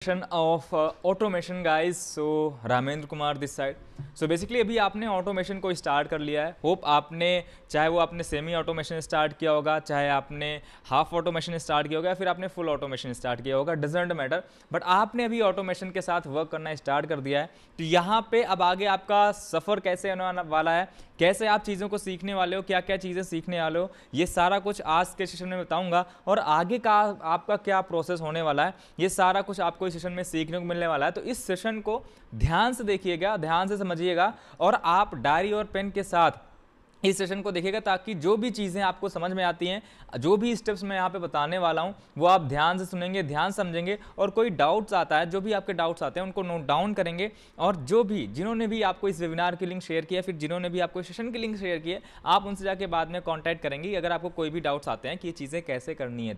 Of automation guys. So Ramendra Kumar this side. So basically अभी आपने automation को स्टार्ट कर लिया है। होप आपने, चाहे वो आपने सेमी ऑटोमेशन स्टार्ट किया होगा, चाहे आपने हाफ ऑटोमेशन स्टार्ट किया होगा, फिर आपने फुल ऑटोमेशन स्टार्ट किया होगा, डजेंट मैटर, बट आपने अभी ऑटोमेशन के साथ वर्क करना स्टार्ट कर दिया है। तो यहाँ पे अब आगे आपका सफ़र कैसे होने वाला है, कैसे आप चीज़ों को सीखने वाले हो, क्या क्या चीज़ें सीखने वाले हो, ये सारा कुछ आज के सेशन में बताऊंगा। और आगे का आपका क्या प्रोसेस होने वाला है, ये सारा कुछ आपको इस सेशन में सीखने को मिलने वाला है। तो इस सेशन को ध्यान से देखिएगा, ध्यान से समझिएगा, और आप डायरी और पेन के साथ इस सेशन को देखिएगा, ताकि जो भी चीज़ें आपको समझ में आती हैं, जो भी स्टेप्स मैं यहाँ पे बताने वाला हूँ, वो आप ध्यान से सुनेंगे, ध्यान समझेंगे, और कोई डाउट्स आता है, जो भी आपके डाउट्स आते हैं उनको नोट डाउन करेंगे। और जो भी जिन्होंने भी आपको इस वेबिनार की लिंक शेयर किया, फिर जिन्होंने भी आपको सेशन की लिंक शेयर की है, आप उनसे जाके बाद में कॉन्टैक्ट करेंगे अगर आपको कोई भी डाउट्स आते हैं कि ये चीज़ें कैसे करनी है।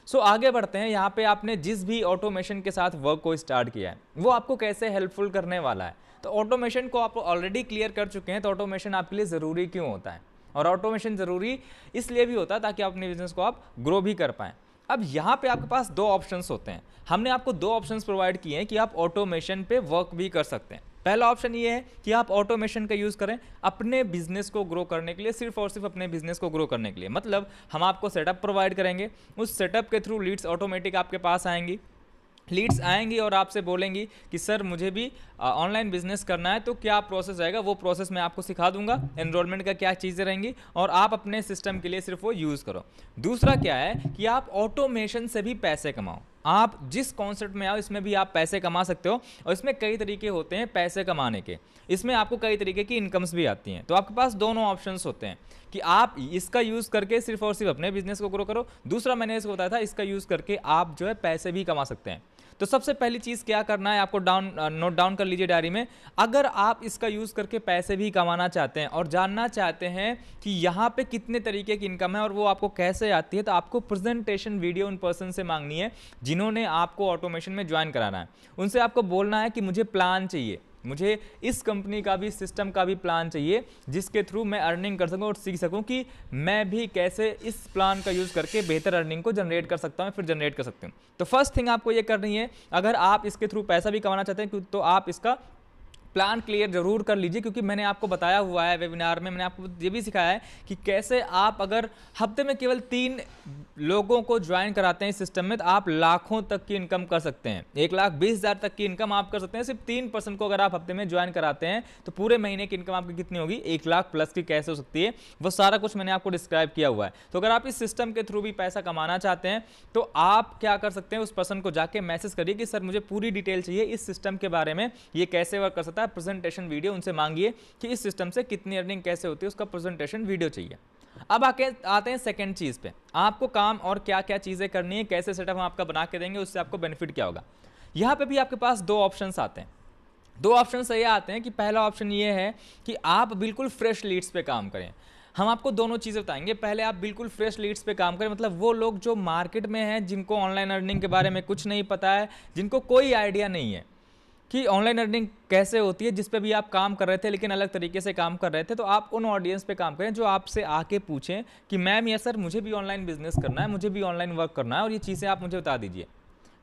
तो आगे बढ़ते हैं। यहाँ पे आपने जिस भी ऑटोमेशन के साथ वर्क को स्टार्ट किया है, वो आपको कैसे हेल्पफुल करने वाला है। तो ऑटोमेशन को आप ऑलरेडी क्लियर कर चुके हैं, तो ऑटोमेशन आपके लिए ज़रूरी क्यों होता है, और ऑटोमेशन ज़रूरी इसलिए भी होता है ताकि आप अपने बिजनेस को आप ग्रो भी कर पाएँ। अब यहाँ पे आपके पास दो ऑप्शंस होते हैं। हमने आपको दो ऑप्शंस प्रोवाइड किए हैं कि आप ऑटोमेशन पे वर्क भी कर सकते हैं। पहला ऑप्शन ये है कि आप ऑटोमेशन का यूज़ करें अपने बिजनेस को ग्रो करने के लिए, सिर्फ और सिर्फ अपने बिजनेस को ग्रो करने के लिए। मतलब हम आपको सेटअप प्रोवाइड करेंगे, उस सेटअप के थ्रू लीड्स ऑटोमेटिक आपके पास आएंगी, लीड्स आएंगी और आपसे बोलेंगी कि सर मुझे भी ऑनलाइन बिजनेस करना है, तो क्या प्रोसेस रहेगा, वो प्रोसेस मैं आपको सिखा दूंगा, एनरोलमेंट का क्या चीज़ें रहेंगी, और आप अपने सिस्टम के लिए सिर्फ वो यूज़ करो। दूसरा क्या है कि आप ऑटोमेशन से भी पैसे कमाओ। आप जिस कॉन्सेप्ट में आओ, इसमें भी आप पैसे कमा सकते हो, और इसमें कई तरीके होते हैं पैसे कमाने के। इसमें आपको कई तरीके की इनकम्स भी आती हैं। तो आपके पास दोनों ऑप्शंस होते हैं कि आप इसका यूज़ करके सिर्फ और सिर्फ अपने बिजनेस को ग्रो करो। दूसरा मैंने इसको बताया था, इसका यूज़ करके आप जो है पैसे भी कमा सकते हैं। तो सबसे पहली चीज़ क्या करना है आपको, नोट डाउन कर लीजिए डायरी में। अगर आप इसका यूज़ करके पैसे भी कमाना चाहते हैं और जानना चाहते हैं कि यहाँ पे कितने तरीके की इनकम है और वो आपको कैसे आती है, तो आपको प्रेजेंटेशन वीडियो उन पर्सन से मांगनी है जिन्होंने आपको ऑटोमेशन में ज्वाइन कराना है। उनसे आपको बोलना है कि मुझे प्लान चाहिए, मुझे इस कंपनी का भी, सिस्टम का भी प्लान चाहिए, जिसके थ्रू मैं अर्निंग कर सकूं और सीख सकूं कि मैं भी कैसे इस प्लान का यूज़ करके बेहतर अर्निंग को जनरेट कर सकता हूं, फिर जनरेट कर सकते हूं। तो फर्स्ट थिंग आपको ये करनी है, अगर आप इसके थ्रू पैसा भी कमाना चाहते हैं तो आप इसका प्लान क्लियर जरूर कर लीजिए, क्योंकि मैंने आपको बताया हुआ है वेबिनार में, मैंने आपको ये भी सिखाया है कि कैसे आप अगर हफ्ते में केवल 3 लोगों को ज्वाइन कराते हैं इस सिस्टम में, तो आप लाखों तक की इनकम कर सकते हैं। 1,20,000 तक की इनकम आप कर सकते हैं सिर्फ 3% को अगर आप हफ्ते में ज्वाइन कराते हैं। तो पूरे महीने की इनकम आपकी कितनी होगी, 1 लाख प्लस की कैसे हो सकती है, वो सारा कुछ मैंने आपको डिस्क्राइब किया हुआ है। तो अगर आप इस सिस्टम के थ्रू भी पैसा कमाना चाहते हैं, तो आप क्या कर सकते हैं, उस पर्सन को जाके मैसेज करिए कि सर मुझे पूरी डिटेल चाहिए इस सिस्टम के बारे में, ये कैसे वर्क कर सकता है, प्रेजेंटेशन वीडियो उनसे मांगिए कि इस सिस्टम से कितनी अर्निंग कैसे होती है, उसका प्रेजेंटेशन वीडियो चाहिए। अब आते हैं सेकंड चीज पे, आपको काम और क्या क्या चीजें करनी है, कैसे सेटअप हम आपका बना के देंगे, उससे आपको बेनिफिट क्या होगा। यहां पे भी आपके पास दो ऑप्शंस आते हैं। दो ऑप्शंस ये आते हैं कि पहला ऑप्शन ये है कि आप बिल्कुल फ्रेश लीड्स पे काम करें। हम आपको दोनों चीज़ें बताएंगे। पहले आप बिल्कुल फ्रेश लीड्स पे काम करें, मतलब वो लोग जो मार्केट में हैं, जिनको ऑनलाइन अर्निंग के बारे में कुछ नहीं पता है, जिनको कोई आइडिया नहीं है कि ऑनलाइन अर्निंग कैसे होती है, जिस पे भी आप काम कर रहे थे लेकिन अलग तरीके से काम कर रहे थे। तो आप उन ऑडियंस पे काम करें जो आपसे आके पूछें कि मैम या सर मुझे भी ऑनलाइन बिजनेस करना है, मुझे भी ऑनलाइन वर्क करना है, और ये चीज़ें आप मुझे बता दीजिए।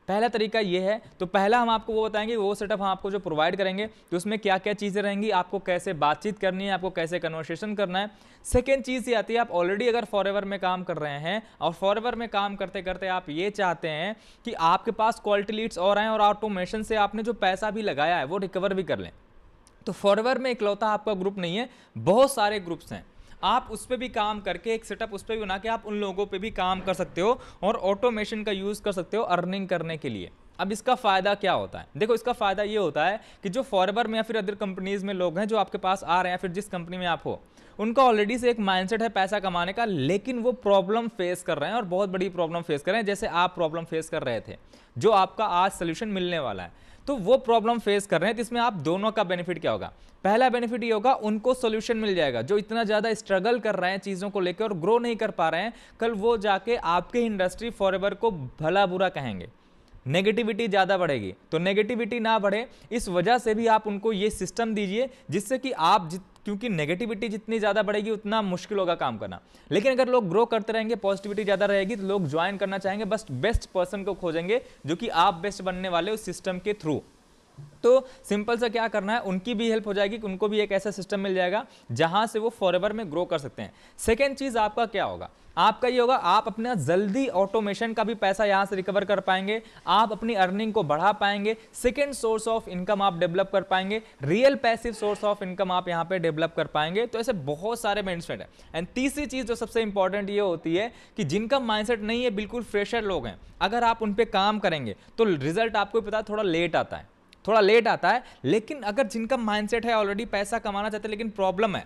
पहला तरीका ये है। तो पहला हम आपको वो बताएंगे, वो सेटअप हम आपको जो प्रोवाइड करेंगे, तो उसमें क्या क्या चीज़ें रहेंगी, आपको कैसे बातचीत करनी है, आपको कैसे कन्वर्सेशन करना है। सेकेंड चीज़ ये आती है, आप ऑलरेडी अगर फॉरएवर में काम कर रहे हैं और फॉरएवर में काम करते करते आप ये चाहते हैं कि आपके पास क्वालिटी लीड्स और आएँ और ऑटोमेशन से आपने जो पैसा भी लगाया है वो रिकवर भी कर लें, तो फॉरएवर में इकलौता आपका ग्रुप नहीं है, बहुत सारे ग्रुप्स हैं। आप उस पर भी काम करके एक सेटअप उस पर भी बना के आप उन लोगों पे भी काम कर सकते हो और ऑटोमेशन का यूज़ कर सकते हो अर्निंग करने के लिए। अब इसका फ़ायदा क्या होता है, देखो इसका फ़ायदा ये होता है कि जो फॉरएवर में या फिर अदर कंपनीज़ में लोग हैं जो आपके पास आ रहे हैं, फिर जिस कंपनी में आप हो, उनका ऑलरेडी से एक माइंडसेट है पैसा कमाने का, लेकिन वो प्रॉब्लम फेस कर रहे हैं और बहुत बड़ी प्रॉब्लम फेस कर रहे हैं, जैसे आप प्रॉब्लम फेस कर रहे थे, जो आपका आज सोल्यूशन मिलने वाला है। तो वो प्रॉब्लम फेस कर रहे हैं, तो इसमें आप दोनों का बेनिफिट क्या होगा। पहला बेनिफिट ये होगा, उनको सोल्यूशन मिल जाएगा। जो इतना ज़्यादा स्ट्रगल कर रहे हैं चीज़ों को लेकर और ग्रो नहीं कर पा रहे हैं, कल वो जाके आपके इंडस्ट्री फॉरएवर को भला बुरा कहेंगे, नेगेटिविटी ज़्यादा बढ़ेगी। तो नेगेटिविटी ना बढ़े, इस वजह से भी आप उनको ये सिस्टम दीजिए जिससे कि आप क्योंकि नेगेटिविटी जितनी ज़्यादा बढ़ेगी उतना मुश्किल होगा काम करना। लेकिन अगर लोग ग्रो करते रहेंगे, पॉजिटिविटी ज़्यादा रहेगी, तो लोग ज्वाइन करना चाहेंगे, बस बेस्ट पर्सन को खोजेंगे जो कि आप बेस्ट बनने वाले उस सिस्टम के थ्रू। तो सिंपल सा क्या करना है, उनकी भी हेल्प हो जाएगी कि उनको भी एक ऐसा सिस्टम मिल जाएगा जहां से वो फॉरएवर में ग्रो कर सकते हैं। सेकेंड चीज आपका क्या होगा, आपका ये होगा, आप अपना जल्दी ऑटोमेशन का भी पैसा यहां से रिकवर कर पाएंगे, आप अपनी अर्निंग को बढ़ा पाएंगे, सेकेंड सोर्स ऑफ इनकम आप डेवलप कर पाएंगे, real passive source of income आप यहां पे डेवलप कर पाएंगे। तो ऐसे बहुत सारे बेनिफिट है। एंड तीसरी चीज जो सबसे इंपॉर्टेंट ये होती है कि जिनका माइंडसेट नहीं है, बिल्कुल फ्रेशर लोग हैं, अगर आप उन पे काम करेंगे तो रिजल्ट आपको पता है थोड़ा लेट आता है, लेकिन अगर जिनका माइंडसेट है ऑलरेडी पैसा कमाना चाहते हैं लेकिन प्रॉब्लम है,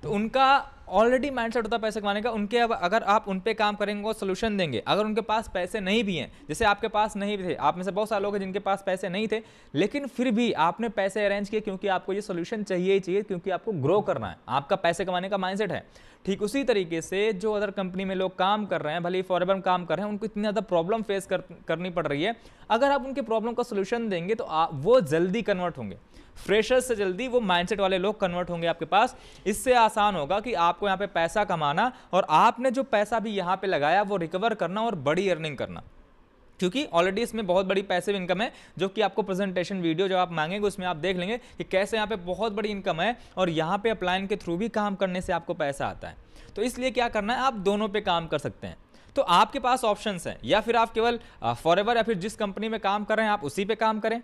तो उनका ऑलरेडी माइंडसेट होता है पैसे कमाने का, उनके अगर आप उन पे काम करेंगे और सोल्यूशन देंगे, अगर उनके पास पैसे नहीं भी हैं, जैसे आपके पास नहीं थे, आप में से बहुत सारे लोग हैं जिनके पास पैसे नहीं थे, लेकिन फिर भी आपने पैसे अरेंज किए क्योंकि आपको ये सोल्यूशन चाहिए ही चाहिए, क्योंकि आपको ग्रो करना है, आपका पैसे कमाने का माइंडसेट है। ठीक उसी तरीके से जो अदर कंपनी में लोग काम कर रहे हैं, भले ही फॉरएवर में काम कर रहे हैं, उनको इतनी ज़्यादा प्रॉब्लम फेस करनी पड़ रही है, अगर आप उनके प्रॉब्लम का सोल्यूशन देंगे तो वो जल्दी कन्वर्ट होंगे, फ्रेशर्स से जल्दी वो माइंडसेट वाले लोग कन्वर्ट होंगे आपके पास। इससे आसान होगा कि आपको यहाँ पे पैसा कमाना और आपने जो पैसा भी यहाँ पे लगाया वो रिकवर करना और बड़ी अर्निंग करना, क्योंकि ऑलरेडी इसमें बहुत बड़ी पैसिव इनकम है, जो कि आपको प्रेजेंटेशन वीडियो जब आप मांगेंगे उसमें आप देख लेंगे कि कैसे यहाँ पे बहुत बड़ी इनकम है और यहाँ पे अपलाइन के थ्रू भी काम करने से आपको पैसा आता है। तो इसलिए क्या करना है, आप दोनों पे काम कर सकते हैं। तो आपके पास ऑप्शंस हैं, या फिर आप केवल फॉरएवर या फिर जिस कंपनी में काम कर रहे हैं आप उसी पे काम करें,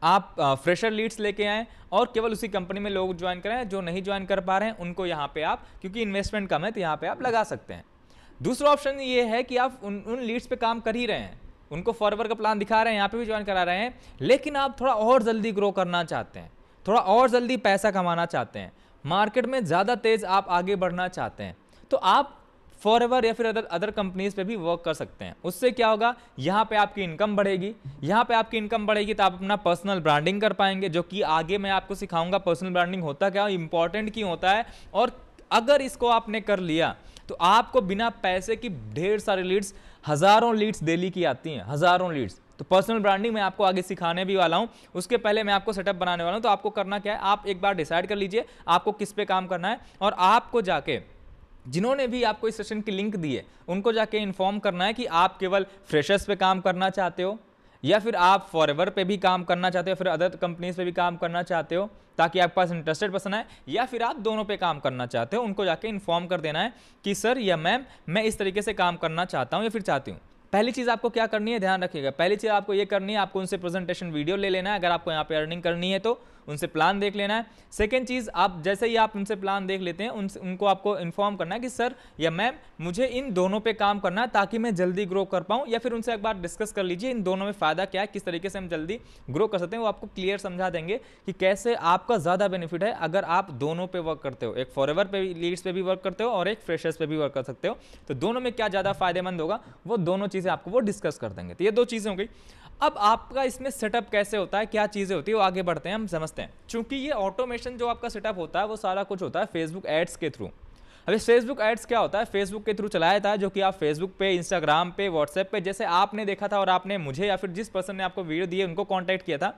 आप फ्रेशर लीड्स लेके आएँ और केवल उसी कंपनी में लोग ज्वाइन करें, जो नहीं ज्वाइन कर पा रहे हैं उनको यहाँ पे आप, क्योंकि इन्वेस्टमेंट कम है तो यहाँ पे आप लगा सकते हैं। दूसरा ऑप्शन ये है कि आप उन लीड्स पे काम कर ही रहे हैं, उनको फॉरएवर का प्लान दिखा रहे हैं, यहाँ पे भी ज्वाइन करा रहे हैं, लेकिन आप थोड़ा और जल्दी ग्रो करना चाहते हैं, थोड़ा और जल्दी पैसा कमाना चाहते हैं, मार्केट में ज़्यादा तेज़ आप आगे बढ़ना चाहते हैं, तो आप फॉरएवर या फिर अदर कंपनीज पे भी वर्क कर सकते हैं। उससे क्या होगा, यहाँ पे आपकी इनकम बढ़ेगी, यहाँ पे आपकी इनकम बढ़ेगी तो आप अपना पर्सनल ब्रांडिंग कर पाएंगे, जो कि आगे मैं आपको सिखाऊंगा पर्सनल ब्रांडिंग होता क्या, इंपॉर्टेंट क्यों होता है। और अगर इसको आपने कर लिया तो आपको बिना पैसे की ढेर सारी लीड्स, हज़ारों लीड्स डेली की आती हैं, हज़ारों लीड्स। तो पर्सनल ब्रांडिंग मैं आपको आगे सिखाने भी वाला हूं, उसके पहले मैं आपको सेटअप बनाने वाला हूं। तो आपको करना क्या है, आप एक बार डिसाइड कर लीजिए आपको किस पे काम करना है, और आपको जाके जिन्होंने भी आपको इस सेशन की लिंक दी है उनको जाके इन्फॉर्म करना है कि आप केवल फ्रेशर्स पे काम करना चाहते हो, या फिर आप फॉरएवर पे भी काम करना चाहते हो, फिर अदर कंपनीज पे भी काम करना चाहते हो, ताकि आपके पास इंटरेस्टेड पर्सन है, या फिर आप दोनों पे काम करना चाहते हो। उनको जाके इन्फॉर्म कर देना है कि सर या मैम मैं इस तरीके से काम करना चाहता हूँ या फिर चाहती हूँ। पहली चीज़ आपको क्या करनी है, ध्यान रखिएगा, पहली चीज़ आपको ये करनी है, आपको उनसे प्रेजेंटेशन वीडियो ले लेना है, अगर आपको यहाँ पे अर्निंग करनी है तो उनसे प्लान देख लेना है। सेकंड चीज़, आप जैसे ही आप उनसे प्लान देख लेते हैं उनको आपको इन्फॉर्म करना है कि सर या मैम मुझे इन दोनों पे काम करना है ताकि मैं जल्दी ग्रो कर पाऊँ, या फिर उनसे एक बार डिस्कस कर लीजिए इन दोनों में फ़ायदा क्या है, किस तरीके से हम जल्दी ग्रो कर सकते हैं। वो आपको क्लियर समझा देंगे कि कैसे आपका ज़्यादा बेनिफिट है अगर आप दोनों पे वर्क करते हो, एक फॉरएवर पे लीड्स पे भी वर्क करते हो और एक फ्रेशर्स पे भी वर्क कर सकते हो। तो दोनों में क्या ज़्यादा फायदेमंद होगा वो दोनों चीज़ें आपको वो डिस्कस कर देंगे। तो ये दो चीज़ें हो गई। अब आपका इसमें सेटअप कैसे होता है, क्या चीज़ें होती है, वो आगे बढ़ते हैं, हम समझते हैं। चूंकि ये ऑटोमेशन जो आपका सेटअप होता है वो सारा कुछ होता है फेसबुक एड्स के थ्रू। अभी फेसबुक एड्स क्या होता है, फेसबुक के थ्रू चलाया जाता है, जो कि आप फेसबुक पे, इंस्टाग्राम पे, व्हाट्सएप पे, जैसे आपने देखा था और आपने मुझे या फिर जिस पर्सन ने आपको वीडियो दी है उनको कॉन्टैक्ट किया था,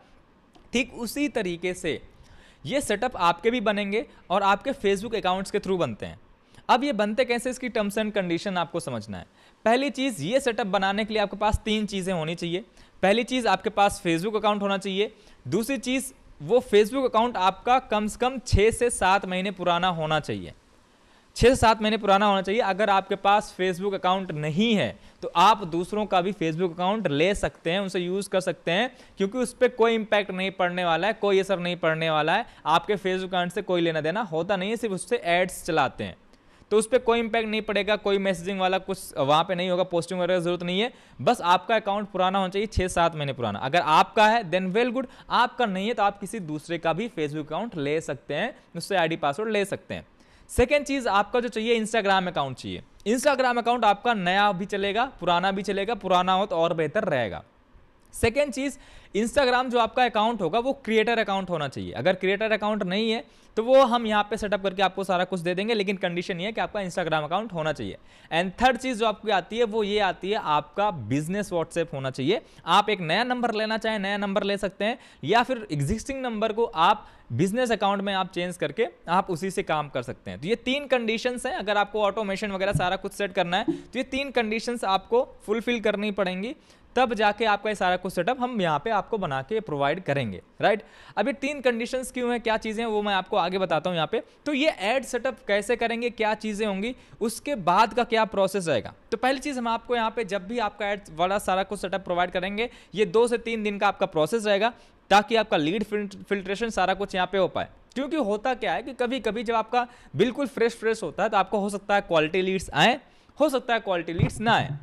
ठीक उसी तरीके से ये सेटअप आपके भी बनेंगे और आपके फेसबुक अकाउंट्स के थ्रू बनते हैं। अब ये बनते कैसे, इसकी टर्म्स एंड कंडीशन आपको समझना है। पहली चीज़, ये सेटअप बनाने के लिए आपके पास 3 चीज़ें होनी चाहिए। पहली चीज़, आपके पास फेसबुक अकाउंट होना चाहिए। दूसरी चीज़, वो फेसबुक अकाउंट आपका कम से कम 6 से 7 महीने पुराना होना चाहिए, 6 से 7 महीने पुराना होना चाहिए। अगर आपके पास फेसबुक अकाउंट नहीं है तो आप दूसरों का भी फेसबुक अकाउंट ले सकते हैं, उनसे यूज़ कर सकते हैं, क्योंकि उस पर कोई इंपैक्ट नहीं पड़ने वाला है, कोई असर नहीं पड़ने वाला है। आपके फेसबुक अकाउंट से कोई लेना देना होता नहीं है, सिर्फ उससे एड्स चलाते हैं, तो उस पर कोई इंपैक्ट नहीं पड़ेगा, कोई मैसेजिंग वाला कुछ वहाँ पे नहीं होगा, पोस्टिंग वगैरह की जरूरत नहीं है। बस आपका अकाउंट पुराना होना चाहिए, 6-7 महीने पुराना। अगर आपका है देन वेल गुड, आपका नहीं है तो आप किसी दूसरे का भी फेसबुक अकाउंट ले सकते हैं, उससे आईडी पासवर्ड ले सकते हैं। सेकेंड चीज़, आपका जो चाहिए इंस्टाग्राम अकाउंट चाहिए। इंस्टाग्राम अकाउंट आपका नया भी चलेगा, पुराना भी चलेगा, पुराना हो तो और बेहतर रहेगा। सेकेंड चीज़, इंस्टाग्राम जो आपका अकाउंट होगा वो क्रिएटर अकाउंट होना चाहिए। अगर क्रिएटर अकाउंट नहीं है तो वो हम यहाँ पे सेटअप करके आपको सारा कुछ दे देंगे, लेकिन कंडीशन ये है कि आपका इंस्टाग्राम अकाउंट होना चाहिए। एंड थर्ड चीज़ जो आपकी आती है वो ये आती है, आपका बिजनेस व्हाट्सएप होना चाहिए। आप एक नया नंबर लेना चाहें नया नंबर ले सकते हैं, या फिर एग्जिस्टिंग नंबर को आप बिजनेस अकाउंट में आप चेंज करके आप उसी से काम कर सकते हैं। तो ये 3 कंडीशंस हैं। अगर आपको ऑटोमेशन वगैरह सारा कुछ सेट करना है तो ये 3 कंडीशंस आपको फुलफिल करनी पड़ेंगी, तब जाके आपका ये सारा कुछ सेटअप हम यहाँ पे आपको बना के प्रोवाइड करेंगे, राइट। अब ये 3 कंडीशंस क्यों हैं, क्या चीज़ें हैं, वो मैं आपको आगे बताता हूँ यहाँ पे। तो ये ऐड सेटअप कैसे करेंगे, क्या चीज़ें होंगी, उसके बाद का क्या प्रोसेस रहेगा। तो पहली चीज़ हम आपको यहाँ पे जब भी आपका ऐड वाला सारा कुछ सेटअप प्रोवाइड करेंगे, ये 2 से 3 दिन का आपका प्रोसेस रहेगा, ताकि आपका लीड फिल्ट्रेशन सारा कुछ यहाँ पे हो पाए। क्योंकि होता क्या है कि कभी कभी जब आपका बिल्कुल फ्रेश होता है तो आपको हो सकता है क्वालिटी लीड्स आए, हो सकता है क्वालिटी लीड्स ना आए।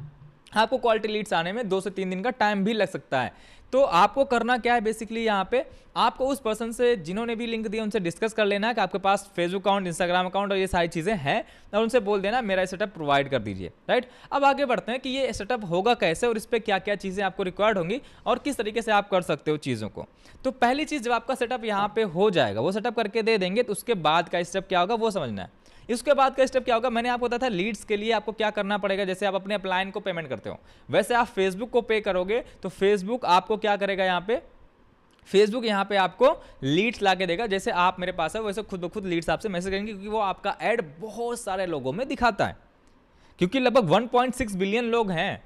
आपको क्वालिटी लीड्स आने में 2 से 3 दिन का टाइम भी लग सकता है। तो आपको करना क्या है, बेसिकली यहाँ पे आपको उस पर्सन से जिन्होंने भी लिंक दिया उनसे डिस्कस कर लेना है कि आपके पास फेसबुक अकाउंट, इंस्टाग्राम अकाउंट और ये सारी चीज़ें हैं, और उनसे बोल देना मेरा सेटअप प्रोवाइड कर दीजिए, राइट। अब आगे बढ़ते हैं कि ये सेटअप होगा कैसे और इस पर क्या क्या चीज़ें आपको रिक्वायर्ड होंगी और किस तरीके से आप कर सकते हो चीज़ों को। तो पहली चीज़, जब आपका सेटअप यहाँ पे हो जाएगा, वो सेटअप करके दे देंगे, तो उसके बाद का स्टेप क्या होगा वो समझना है। इसके बाद का स्टेप क्या होगा, मैंने आपको बताया था लीड्स के लिए आपको क्या करना पड़ेगा। जैसे आप अपने अपलाइन को पेमेंट करते हो, वैसे आप फेसबुक को पे करोगे, तो फेसबुक आपको क्या करेगा, यहाँ पे फेसबुक यहाँ पे आपको लीड्स ला के देगा। जैसे आप मेरे पास है वैसे खुद ब खुद लीड्स आपसे मैसेज करेंगे, क्योंकि वो आपका ऐड बहुत सारे लोगों में दिखाता है, क्योंकि लगभग 1.6 बिलियन लोग हैं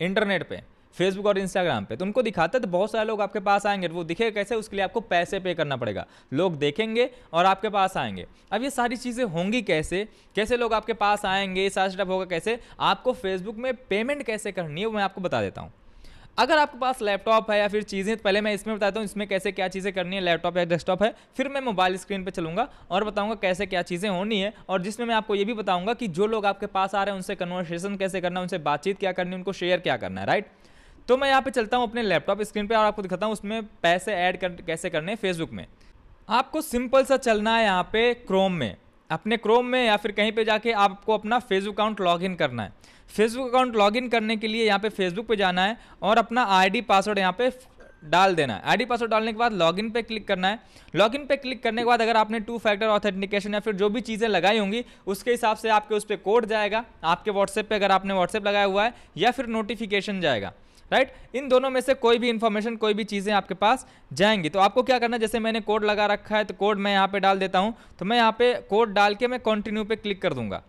इंटरनेट पे, फेसबुक और इंस्टाग्राम पे, तो उनको दिखाता है, तो बहुत सारे लोग आपके पास आएंगे। वो दिखेगा कैसे, उसके लिए आपको पैसे पे करना पड़ेगा, लोग देखेंगे और आपके पास आएंगे। अब ये सारी चीज़ें होंगी कैसे, कैसे लोग आपके पास आएंगे, सारा सेटअप होगा कैसे, आपको फेसबुक में पेमेंट कैसे करनी है वो मैं आपको बता देता हूँ। अगर आपके पास लैपटॉप है या फिर चीज़ें, तो पहले मैं इसमें बताता हूँ इसमें कैसे क्या चीज़ें करनी है, लैपटॉप या डेस्कटॉप है, फिर मैं मोबाइल स्क्रीन पे चलूँगा और बताऊँगा कैसे क्या चीज़ें होनी है, और जिसमें मैं आपको ये भी बताऊँगा कि जो लोग आपके पास आ रहे हैं उनसे कन्वर्सेशन कैसे करना है, उनसे बातचीत क्या करनी है, उनको शेयर क्या करना है, राइट। तो मैं यहाँ पे चलता हूँ अपने लैपटॉप स्क्रीन पे और आपको दिखाता हूँ उसमें पैसे ऐड कैसे करने हैं फेसबुक में। आपको सिंपल सा चलना है यहाँ पे क्रोम में, अपने क्रोम में या फिर कहीं पे जाके आपको अपना फेसबुक अकाउंट लॉगिन करना है। फेसबुक अकाउंट लॉगिन करने के लिए यहाँ पे फेसबुक पे जाना है और अपना आईडी पासवर्ड यहाँ पे डाल देना है। आईडी पासवर्ड डालने के बाद लॉगिन पे क्लिक करना है। लॉगिन पे क्लिक करने के बाद अगर आपने 2 फैक्टर ऑथेंटिकेशन या फिर जो भी चीज़ें लगाई होंगी उसके हिसाब से आपके उस पर कोड जाएगा, आपके व्हाट्सएप पे अगर आपने व्हाट्सएप लगाया हुआ है, या फिर नोटिफिकेशन जाएगा, राइट। इन दोनों में से कोई भी इंफॉर्मेशन, कोई भी चीज़ें आपके पास जाएंगी। तो आपको क्या करना है, जैसे मैंने कोड लगा रखा है तो कोड मैं यहाँ पे डाल देता हूँ। तो मैं यहाँ पे कोड डाल के मैं कंटिन्यू पे क्लिक कर दूंगा।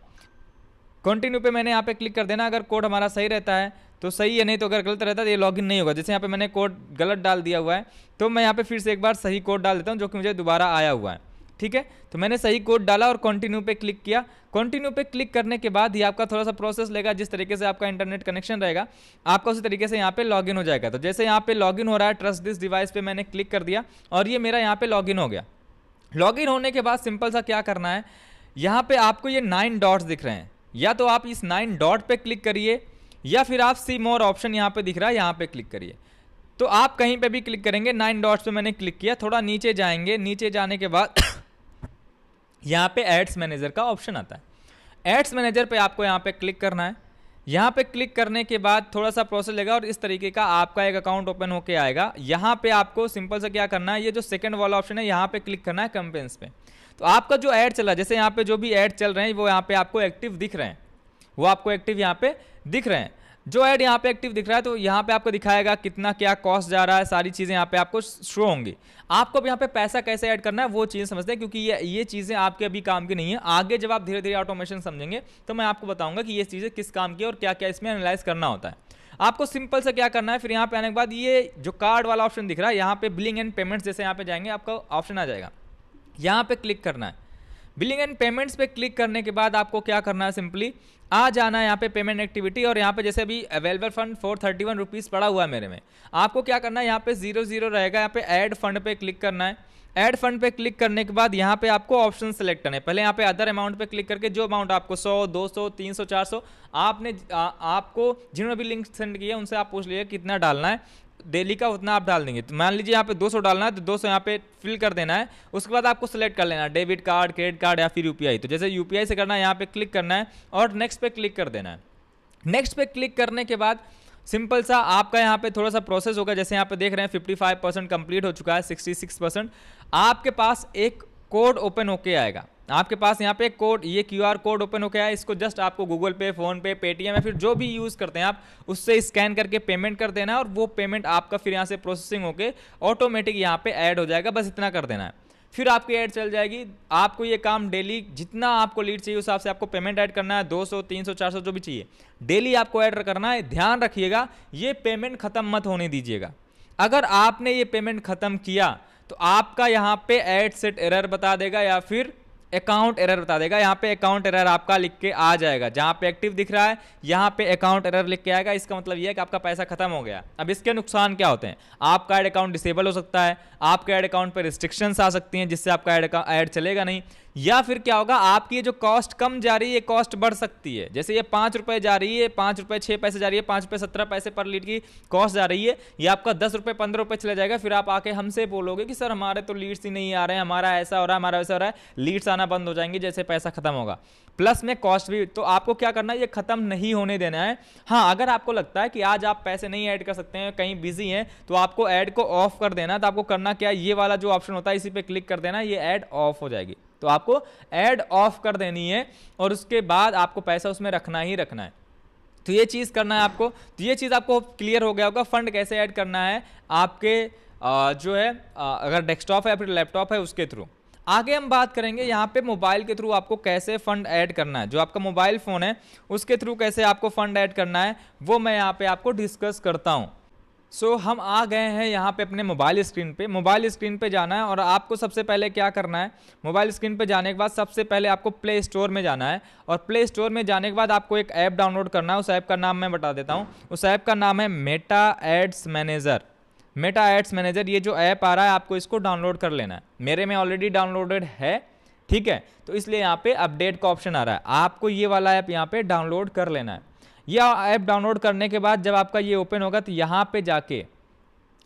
कंटिन्यू पे मैंने यहाँ पे क्लिक कर देना। अगर कोड हमारा सही रहता है तो सही है, नहीं तो अगर गलत रहता है तो ये लॉगिन नहीं होगा। जैसे यहाँ पे मैंने कोड गलत डाल दिया हुआ है, तो मैं यहाँ पे फिर से एक बार सही कोड डाल देता हूँ जो कि मुझे दोबारा आया हुआ है, ठीक है। तो मैंने सही कोड डाला और कंटिन्यू पे क्लिक किया। कंटिन्यू पे क्लिक करने के बाद ही आपका थोड़ा सा प्रोसेस लेगा, जिस तरीके से आपका इंटरनेट कनेक्शन रहेगा आपका उसी तरीके से यहाँ पे लॉगिन हो जाएगा। तो जैसे यहाँ पे लॉगिन हो रहा है, ट्रस्ट दिस डिवाइस पे मैंने क्लिक कर दिया और ये मेरा यहाँ पे लॉगिन हो गया। लॉगिन होने के बाद सिंपल सा क्या करना है, यहाँ पे आपको ये 9 डॉट्स दिख रहे हैं, या तो आप इस 9 डॉट पे क्लिक करिए या फिर आप सी मोर ऑप्शन यहाँ पे दिख रहा है यहाँ पे क्लिक करिए। तो आप कहीं पे भी क्लिक करेंगे। 9 डॉट्स पे मैंने क्लिक किया, थोड़ा नीचे जाएंगे, नीचे जाने के बाद यहाँ पे एड्स मैनेजर का ऑप्शन आता है। एड्स मैनेजर पे आपको यहाँ पे क्लिक करना है। यहाँ पे क्लिक करने के बाद थोड़ा सा प्रोसेस लेगा और इस तरीके का आपका एक अकाउंट ओपन होके आएगा। यहाँ पे आपको सिंपल सा क्या करना है, ये जो सेकंड वाला ऑप्शन है यहाँ पे क्लिक करना है कैंपेन्स पे। तो आपका जो ऐड चला, जैसे यहाँ पे जो भी ऐड चल रहे हैं वो यहाँ पे आपको एक्टिव दिख रहे हैं, वो आपको एक्टिव यहाँ पे दिख रहे हैं। जो ऐड यहाँ पे एक्टिव दिख रहा है तो यहाँ पे आपको दिखाएगा कितना क्या कॉस्ट जा रहा है, सारी चीज़ें यहाँ पे आपको शो होंगी। आपको अब यहाँ पे पैसा कैसे ऐड करना है वो चीज़ समझते हैं, क्योंकि ये चीज़ें आपके अभी काम की नहीं है। आगे जब आप धीरे धीरे ऑटोमेशन समझेंगे तो मैं आपको बताऊंगा कि ये चीज़ें किस काम की है और क्या क्या इसमें एनालाइज करना होता है। आपको सिंपल से क्या करना है, फिर यहाँ पे आने के बाद ये जो कार्ड वाला ऑप्शन दिख रहा है यहाँ पे बिलिंग एंड पेमेंट्स, जैसे यहाँ पे जाएंगे आपका ऑप्शन आ जाएगा, यहाँ पे क्लिक करना है। बिलिंग एंड पेमेंट्स पे क्लिक करने के बाद आपको क्या करना है, सिंपली आ जाना है यहाँ पे पेमेंट एक्टिविटी, और यहाँ पे जैसे अभी अवेलेबल फंड 431 रुपीज़ पड़ा हुआ है मेरे में। आपको क्या करना है, यहाँ पे 00 रहेगा, यहाँ पे ऐड फंड पे क्लिक करना है। ऐड फंड पे क्लिक करने के बाद यहाँ पे आपको ऑप्शन सेलेक्ट करना है। पहले यहाँ पे अदर अमाउंट पे क्लिक करके जो अमाउंट आपको 100, 200, 300, 400 आपको जिन्होंने भी लिंक सेंड किया उनसे आप पूछ लीजिए कितना डालना है, डेली का उतना आप डाल देंगे। तो मान लीजिए यहाँ पे 200 डालना है तो 200 यहाँ पे फिल कर देना है। उसके बाद आपको सेलेक्ट कर लेना है डेबिट कार्ड, क्रेडिट कार्ड या फिर यूपीआई। तो जैसे यूपीआई से करना है यहाँ पे क्लिक करना है और नेक्स्ट पे क्लिक कर देना है। नेक्स्ट पे क्लिक करने के बाद सिंपल सा आपका यहाँ पे थोड़ा सा प्रोसेस होगा, जैसे यहाँ पे देख रहे हैं 55% कंप्लीट हो चुका है, 66%। आपके पास एक कोड ओपन होके आएगा, आपके पास यहाँ पे कोड, ये QR कोड ओपन होके आया, इसको जस्ट आपको गूगल पे, फोन पे, पेटीएम या फिर जो भी यूज़ करते हैं आप, उससे स्कैन करके पेमेंट कर देना है और वो पेमेंट आपका फिर यहाँ से प्रोसेसिंग होके ऑटोमेटिक यहाँ पे ऐड हो जाएगा। बस इतना कर देना है, फिर आपकी ऐड चल जाएगी। आपको ये काम डेली जितना आपको लीड चाहिए उस हिसाब से आपको पेमेंट ऐड करना है, 200, 300, 400 जो भी चाहिए डेली आपको ऐड करना है। ध्यान रखिएगा ये पेमेंट खत्म मत होने दीजिएगा। अगर आपने ये पेमेंट खत्म किया तो आपका यहाँ पे ऐड सेट एरर बता देगा या फिर अकाउंट एरर बता देगा। यहाँ पे अकाउंट एरर आपका लिख के आ जाएगा, जहाँ पे एक्टिव दिख रहा है यहाँ पे अकाउंट एरर लिख के आएगा। इसका मतलब ये है कि आपका पैसा खत्म हो गया। अब इसके नुकसान क्या होते हैं, आपका ऐड अकाउंट डिसेबल हो सकता है, आपके ऐड अकाउंट पे रिस्ट्रिक्शंस आ सकती हैं जिससे आपका ऐड चलेगा नहीं, या फिर क्या होगा आपकी जो कॉस्ट कम जा रही है कॉस्ट बढ़ सकती है। जैसे ये 5 रुपए जा रही है, 5 रुपए 6 पैसे जा रही है, 5 रुपए 17 पैसे पर लीड की कॉस्ट जा रही है, ये आपका 10 रुपए 15 रुपए चला जाएगा। फिर आप आके हमसे बोलोगे कि सर हमारे तो लीड्स ही नहीं आ रहे हैं, हमारा ऐसा हो रहा है, हमारा वैसा हो रहा है, लीड्स आना बंद हो जाएंगे जैसे पैसा खत्म होगा, प्लस में कॉस्ट भी। तो आपको क्या करना है, ये खत्म नहीं होने देना है। हाँ, अगर आपको लगता है कि आज आप पैसे नहीं ऐड कर सकते हैं, कहीं बिजी हैं, तो आपको ऐड को ऑफ कर देना। तो आपको करना क्या है, ये वाला जो ऑप्शन होता है इसी पे क्लिक कर देना, ये ऐड ऑफ हो जाएगी। तो आपको ऐड ऑफ कर देनी है और उसके बाद आपको पैसा उसमें रखना ही रखना है। तो ये चीज़ करना है आपको। तो ये चीज़ आपको क्लियर हो गया होगा, फंड कैसे ऐड करना है आपके जो है अगर डेस्कटॉप है या फिर लैपटॉप है उसके थ्रू। आगे हम बात करेंगे यहाँ पे मोबाइल के थ्रू आपको कैसे फंड ऐड करना है, जो आपका मोबाइल फ़ोन है उसके थ्रू कैसे आपको फंड ऐड करना है वो मैं यहाँ पे आपको डिस्कस करता हूँ। सो हम आ गए हैं यहाँ पे अपने मोबाइल स्क्रीन पे। मोबाइल स्क्रीन पे जाना है और आपको सबसे पहले क्या करना है, मोबाइल स्क्रीन पे जाने के बाद सबसे पहले आपको प्ले स्टोर में जाना है और प्ले स्टोर में जाने के बाद आपको एक ऐप डाउनलोड करना है। उस ऐप का नाम मैं बता देता हूँ, उस ऐप का नाम है Meta ads manager. Meta ads manager, ये जो ऐप आ रहा है आपको इसको डाउनलोड कर लेना है। मेरे में ऑलरेडी डाउनलोडेड है, ठीक है, तो इसलिए यहाँ पे अपडेट का ऑप्शन आ रहा है, आपको ये वाला ऐप यहाँ पे डाउनलोड कर लेना है। यह ऐप डाउनलोड करने के बाद जब आपका ये ओपन होगा तो यहाँ पे जाके,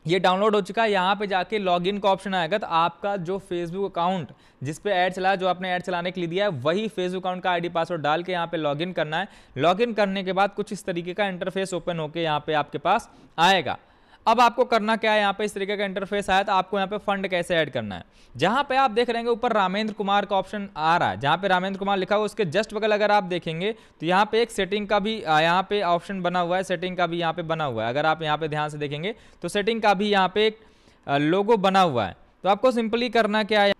ये डाउनलोड हो चुका है, यहाँ पे जाके लॉगिन का ऑप्शन आएगा। तो आपका जो फेसबुक अकाउंट जिस पे ऐड चला है, जो आपने ऐड चलाने के लिए दिया है, वही फेसबुक अकाउंट का आईडी पासवर्ड डाल के यहाँ पे लॉगिन करना है। लॉगिन करने के बाद कुछ इस तरीके का इंटरफेस ओपन होके यहाँ पे आपके पास आएगा। अब आपको करना क्या है, यहाँ पे इस तरीके का इंटरफेस आया तो आपको यहाँ पे फंड कैसे ऐड करना है। जहाँ पे आप देख रहे हैं ऊपर रामेंद्र कुमार का ऑप्शन आ रहा है, जहाँ पे रामेंद्र कुमार लिखा हुआ उसके जस्ट बगल अगर आप देखेंगे तो यहाँ पे एक सेटिंग का भी यहाँ पे ऑप्शन बना हुआ है, सेटिंग का भी यहाँ पे बना हुआ है। अगर आप यहाँ पे ध्यान से देखेंगे तो सेटिंग का भी यहाँ पे एक लोगो बना हुआ है। तो आपको सिंपली करना क्या है,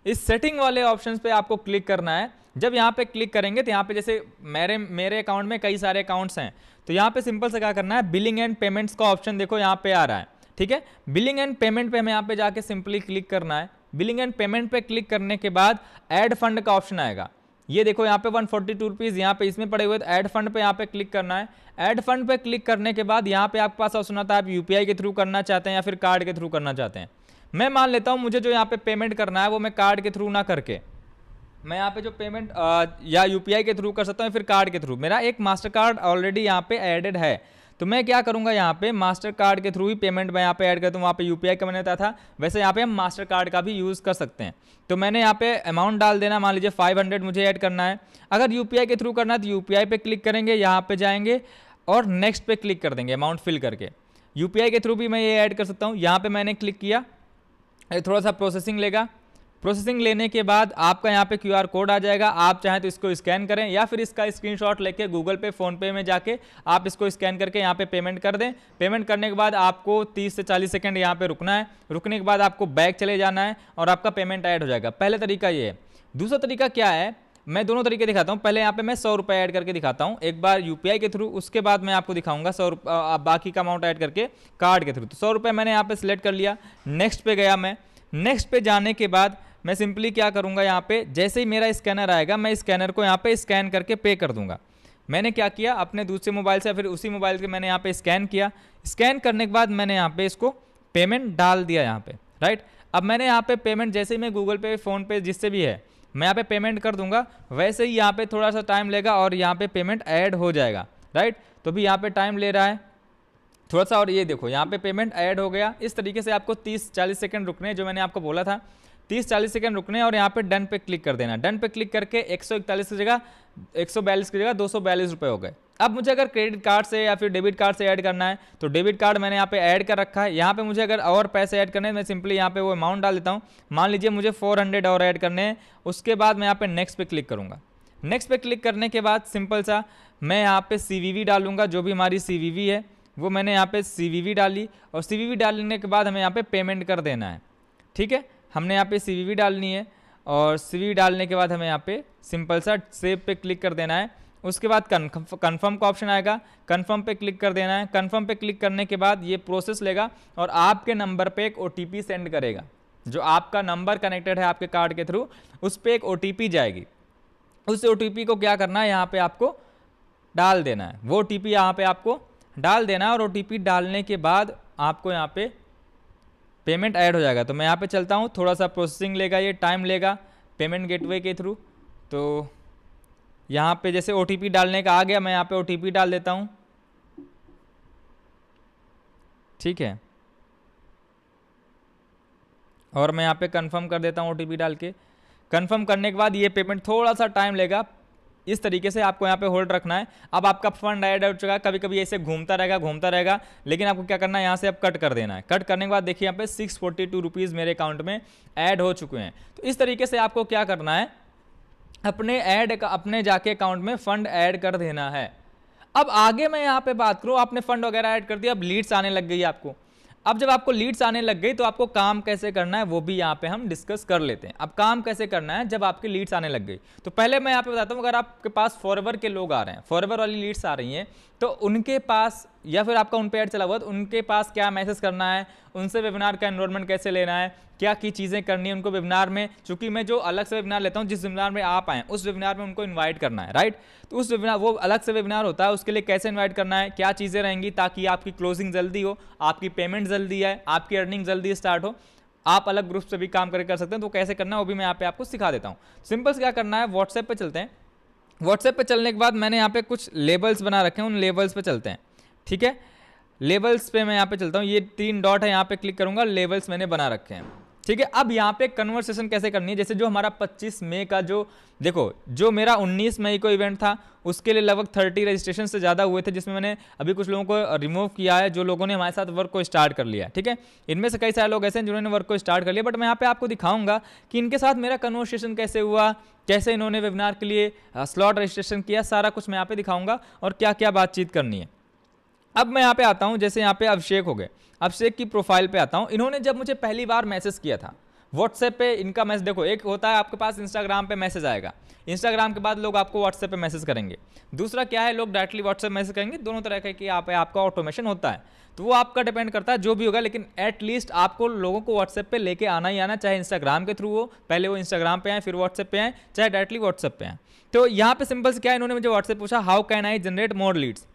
इस सेटिंग वाले ऑप्शन पे आपको क्लिक करना है। जब यहाँ पे क्लिक करेंगे तो यहाँ पे जैसे मेरे अकाउंट में कई सारे अकाउंट्स हैं, तो यहाँ पे सिंपल से क्या करना है, बिलिंग एंड पेमेंट्स का ऑप्शन देखो यहाँ पे आ रहा है, ठीक है। बिलिंग एंड पेमेंट पे हमें यहाँ पे जाके सिंपली क्लिक करना है। बिलिंग एंड पेमेंट पे क्लिक करने के बाद ऐड फंड का ऑप्शन आएगा। ये देखो यहाँ पे 142 रुपीज़ यहाँ पे इसमें पड़े हुए, तो ऐड फंड पे यहाँ पे क्लिक करना है। ऐड फंड पे क्लिक करने के बाद यहाँ पे आपके पास ऑप्शन आता है, आप यूपीआई के थ्रू करना चाहते हैं या फिर कार्ड के थ्रू करना चाहते हैं। मैं मान लेता हूँ मुझे जो यहाँ पे पेमेंट करना है वो मैं कार्ड के थ्रू ना करके, मैं यहाँ पे जो पेमेंट या यूपीआई के थ्रू कर सकता हूँ फिर कार्ड के थ्रू। मेरा एक मास्टर कार्ड ऑलरेडी यहाँ पे एडेड है, तो मैं क्या करूँगा, यहाँ पे मास्टर कार्ड के थ्रू ही पेमेंट मैं यहाँ पे ऐड करता हूँ। वहाँ पे यूपीआई का मैंने बताया था, वैसे यहाँ पे हम मास्टर कार्ड का भी यूज़ कर सकते हैं। तो मैंने यहाँ पे अमाउंट डाल देना, मान लीजिए 500 मुझे ऐड करना है। अगर यूपीआई के थ्रू करना है तो यूपीआई पे क्लिक करेंगे, यहाँ पे जाएंगे और नेक्स्ट पे क्लिक कर देंगे अमाउंट फिल करके। यूपीआई के थ्रू भी मैं ये ऐड कर सकता हूँ। यहाँ पे मैंने क्लिक किया, थोड़ा सा प्रोसेसिंग लेगा। प्रोसेसिंग लेने के बाद आपका यहाँ पे क्यूआर कोड आ जाएगा, आप चाहें तो इसको स्कैन करें या फिर इसका स्क्रीनशॉट लेके गूगल पे, फ़ोन पे में जाके आप इसको स्कैन करके यहाँ पे पेमेंट कर दें। पेमेंट करने के बाद आपको 30 से 40 सेकंड यहाँ पे रुकना है। रुकने के बाद आपको बैक चले जाना है और आपका पेमेंट ऐड हो जाएगा। पहले तरीका ये है। दूसरा तरीका क्या है, मैं दोनों तरीके दिखाता हूँ। पहले यहाँ पे मैं 100 रुपये ऐड करके दिखाता हूँ, एक बार यूपीआई के थ्रू, उसके बाद मैं आपको दिखाऊंगा 100 बाकी का अमाउंट ऐड करके कार्ड के थ्रू। तो 100 रुपये मैंने यहाँ पे सिलेक्ट कर लिया, नेक्स्ट पे गया मैं। नेक्स्ट पे जाने के बाद मैं सिंपली क्या करूंगा, यहाँ पे जैसे ही मेरा स्कैनर आएगा मैं स्कैनर को यहाँ पे स्कैन करके पे कर दूंगा। मैंने क्या किया, अपने दूसरे मोबाइल से फिर उसी मोबाइल के मैंने यहाँ पे स्कैन किया। स्कैन करने के बाद मैंने यहाँ पे इसको पेमेंट डाल दिया यहाँ पे, राइट। अब मैंने यहाँ पे पेमेंट जैसे ही मैं गूगल पे, फ़ोन पे जिससे भी है मैं यहाँ पे पेमेंट कर दूंगा, वैसे ही यहाँ पे थोड़ा सा टाइम लेगा और यहाँ पे पेमेंट ऐड हो जाएगा, राइट। तो भी यहाँ पे टाइम ले रहा है थोड़ा सा, और ये देखो यहाँ पे पेमेंट ऐड हो गया। इस तरीके से आपको 30-40 सेकंड रुकने, जो मैंने आपको बोला था। 30-40 सेकंड रुकने और यहाँ पे डन पे क्लिक कर देना। डन पे क्लिक करके 141 की जगह 142 की जगह 242 रुपये हो गए। अब मुझे अगर क्रेडिट कार्ड से या फिर डेबिट कार्ड से ऐड करना है तो डेबिट कार्ड मैंने यहाँ पे ऐड कर रखा है। यहाँ पे मुझे अगर और पैसे ऐड करने हैं मैं सिंपली यहाँ पे वो अमाउंट डाल देता हूँ। मान लीजिए मुझे 400 और ऐड करने हैं। उसके बाद मैं यहाँ पे नेक्स्ट पे क्लिक करूँगा। नेक्स्ट पे क्लिक करने के बाद सिंपल सा मैं यहाँ पे CVV डालूंगा, जो भी हमारी CVV है वो मैंने यहाँ पे CVV डाली और CVV डालने के बाद हमें यहाँ पे पेमेंट कर देना है। ठीक है, हमने यहाँ पे CVV डालनी है और CVV डालने के बाद हमें यहाँ पे सिंपल सा सेव पे क्लिक कर देना है। उसके बाद कन्फर्म का ऑप्शन आएगा, कन्फर्म पे क्लिक कर देना है। कन्फर्म पे क्लिक करने के बाद ये प्रोसेस लेगा और आपके नंबर पे एक OTP सेंड करेगा। जो आपका नंबर कनेक्टेड है आपके कार्ड के थ्रू, उस पर एक OTP जाएगी। उस OTP को क्या करना है, यहाँ पे आपको डाल देना है। वो OTP यहाँ पे आपको डाल देना है और OTP डालने के बाद आपको यहाँ पे पेमेंट ऐड हो जाएगा। तो मैं यहाँ पे चलता हूँ, थोड़ा सा प्रोसेसिंग लेगा, ये टाइम लेगा पेमेंट गेटवे के थ्रू। तो यहाँ पे जैसे OTP डालने का आ गया, मैं यहाँ पे OTP डाल देता हूँ। ठीक है, और मैं यहाँ पे कंफर्म कर देता हूँ OTP डाल के। कंफर्म करने के बाद ये पेमेंट थोड़ा सा टाइम लेगा। इस तरीके से आपको यहाँ पे होल्ड रखना है। अब आपका फंड ऐड हो चुका है, कभी कभी ऐसे घूमता रहेगा, लेकिन आपको क्या करना है, यहाँ से अब कट कर देना है। कट करने के बाद देखिए यहाँ पे 642 रुपीज़ मेरे अकाउंट में ऐड हो चुके हैं। तो इस तरीके से आपको क्या करना है, अपने जाके अकाउंट में फंड ऐड कर देना है। अब आगे मैं यहाँ पे बात करूँ, आपने फंड वगैरह ऐड कर दिया, अब लीड्स आने लग गई आपको। अब जब आपको लीड्स आने लग गई तो आपको काम कैसे करना है वो भी यहाँ पे हम डिस्कस कर लेते हैं। अब काम कैसे करना है जब आपकी लीड्स आने लग गई, तो पहले मैं यहाँ पे बताता हूँ, अगर आपके पास फॉरएवर के लोग आ रहे हैं, फॉरएवर वाली लीड्स आ रही हैं, तो उनके पास या फिर आपका उन पे ऐड चला हुआ तो उनके पास क्या मैसेज करना है, उनसे वेबिनार का एनरोलमेंट कैसे लेना है, क्या की चीज़ें करनी है उनको वेबिनार में। चूंकि मैं जो अलग से वेबिनार लेता हूँ, जिस वेबिनार में आप आएँ उस वेबिनार में उनको इन्वाइट करना है, राइट। तो उस वेबिनार, वो अलग से वेबिनार होता है, उसके लिए कैसे इन्वाइट करना है, क्या चीज़ें रहेंगी ताकि आपकी क्लोजिंग जल्दी हो, आपकी पेमेंट जल्दी आए, आपकी अर्निंग जल्दी स्टार्ट हो। आप अलग ग्रुप से भी काम करके कर सकते हैं, तो कैसे करना है वो भी मैं यहाँ पे आपको सिखा देता हूँ। सिंपल से क्या करना है, व्हाट्सएप पे चलते हैं। व्हाट्सएप पे चलने के बाद मैंने यहाँ पे कुछ लेबल्स बना रखे हैं, उन लेबल्स पे चलते हैं। ठीक है, लेबल्स पे मैं यहाँ पे चलता हूँ, ये 3 डॉट है, यहाँ पे क्लिक करूँगा, लेबल्स मैंने बना रखे हैं। ठीक है, अब यहाँ पे कन्वर्सेशन कैसे करनी है, जैसे जो हमारा 25 मई का देखो जो मेरा 19 मई को इवेंट था उसके लिए लगभग 30 रजिस्ट्रेशन से ज़्यादा हुए थे, जिसमें मैंने अभी कुछ लोगों को रिमूव किया है, जो लोगों ने हमारे साथ वर्क को स्टार्ट कर लिया है। ठीक है, इनमें से कई सारे लोग ऐसे हैं जिन्होंने वर्क को स्टार्ट कर लिया, बट मैं यहाँ पे आपको दिखाऊंगा कि इनके साथ मेरा कन्वर्सेशन कैसे हुआ, कैसे इन्होंने वेबिनार के लिए स्लॉट रजिस्ट्रेशन किया, सारा कुछ मैं यहाँ पे दिखाऊंगा और क्या क्या बातचीत करनी है। अब मैं यहाँ पे आता हूँ, जैसे यहाँ पे अभिषेक हो गए, अभिषेक की प्रोफाइल पे आता हूँ। इन्होंने जब मुझे पहली बार मैसेज किया था व्हाट्सएप पे, इनका मैसेज देखो, एक होता है आपके पास इंस्टाग्राम पे मैसेज आएगा, इंस्टाग्राम के बाद लोग आपको व्हाट्सएप पे मैसेज करेंगे। दूसरा क्या है, लोग डायरेक्टली व्हाट्सएप मैसेज करेंगे। दोनों तरह का कि आपका ऑटोमेशन होता है, तो वो आपका डिपेंड करता है जो भी होगा, लेकिन एटलीस्ट आपको लोगों को व्हाट्सएप पे लेके आना ही आना, चाहे इंस्टाग्राम के थ्रू हो, पहले वो इंस्टाग्राम पे आए फिर व्हाट्सएप पे आए, चाहे डायरेक्टली व्हाट्सएप पे आए। तो यहाँ पे सिंपल से क्या है, इन्होंने मुझे व्हाट्सएप पूछा, how can I generate more Leeds.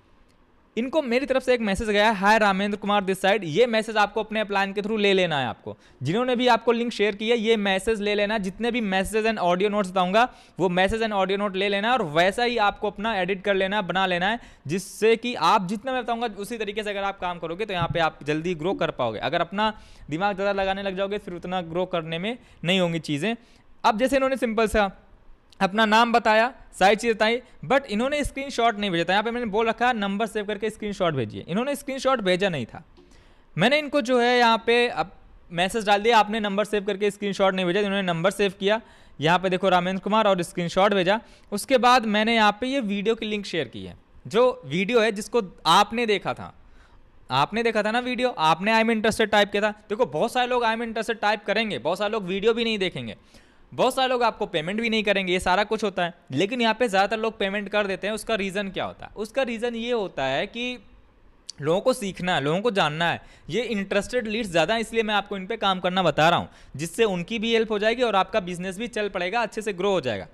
इनको मेरी तरफ से एक मैसेज गया है, हाय रामेंद्र कुमार दिस साइड। ये मैसेज आपको अपने प्लान के थ्रू ले लेना है। आपको जिन्होंने भी आपको लिंक शेयर किया, ये मैसेज ले लेना। जितने भी मैसेज एंड ऑडियो नोट्स बताऊंगा वो मैसेज एंड ऑडियो नोट ले लेना और वैसा ही आपको अपना एडिट कर लेना, बना लेना है, जिससे कि आप जितना मैं बताऊंगा उसी तरीके से अगर आप काम करोगे तो यहाँ पे आप जल्दी ग्रो कर पाओगे। अगर अपना दिमाग ज़्यादा लगाने लग जाओगे फिर उतना ग्रो करने में नहीं होंगी चीज़ें। अब जैसे इन्होंने सिंपल सा अपना नाम बताया, सारी चीज़ बताई, बट इन्होंने स्क्रीनशॉट नहीं भेजा था। यहाँ पे मैंने बोल रखा नंबर सेव करके स्क्रीनशॉट भेजिए, इन्होंने स्क्रीनशॉट भेजा नहीं था। मैंने इनको जो है यहाँ पे अब मैसेज डाल दिया, आपने नंबर सेव करके स्क्रीनशॉट नहीं भेजा, इन्होंने नंबर सेव किया, यहाँ पे देखो रामेंद्र कुमार और स्क्रीनशॉट भेजा। उसके बाद मैंने यहाँ पे ये वीडियो की लिंक शेयर की है, जो वीडियो है जिसको आपने देखा था, आपने देखा था ना वीडियो, आपने आई एम इंटरेस्टेड टाइप किया था। देखो बहुत सारे लोग आई एम इंटरेस्टेड टाइप करेंगे, बहुत सारे लोग वीडियो भी नहीं देखेंगे, बहुत सारे लोग आपको पेमेंट भी नहीं करेंगे, ये सारा कुछ होता है। लेकिन यहाँ पे ज़्यादातर लोग पेमेंट कर देते हैं। उसका रीज़न क्या होता है? उसका रीज़न ये होता है कि लोगों को सीखना है, लोगों को जानना है, ये इंटरेस्टेड लीड्स ज़्यादा है, इसलिए मैं आपको इन पे काम करना बता रहा हूँ, जिससे उनकी भी हेल्प हो जाएगी और आपका बिजनेस भी चल पड़ेगा, अच्छे से ग्रो हो जाएगा।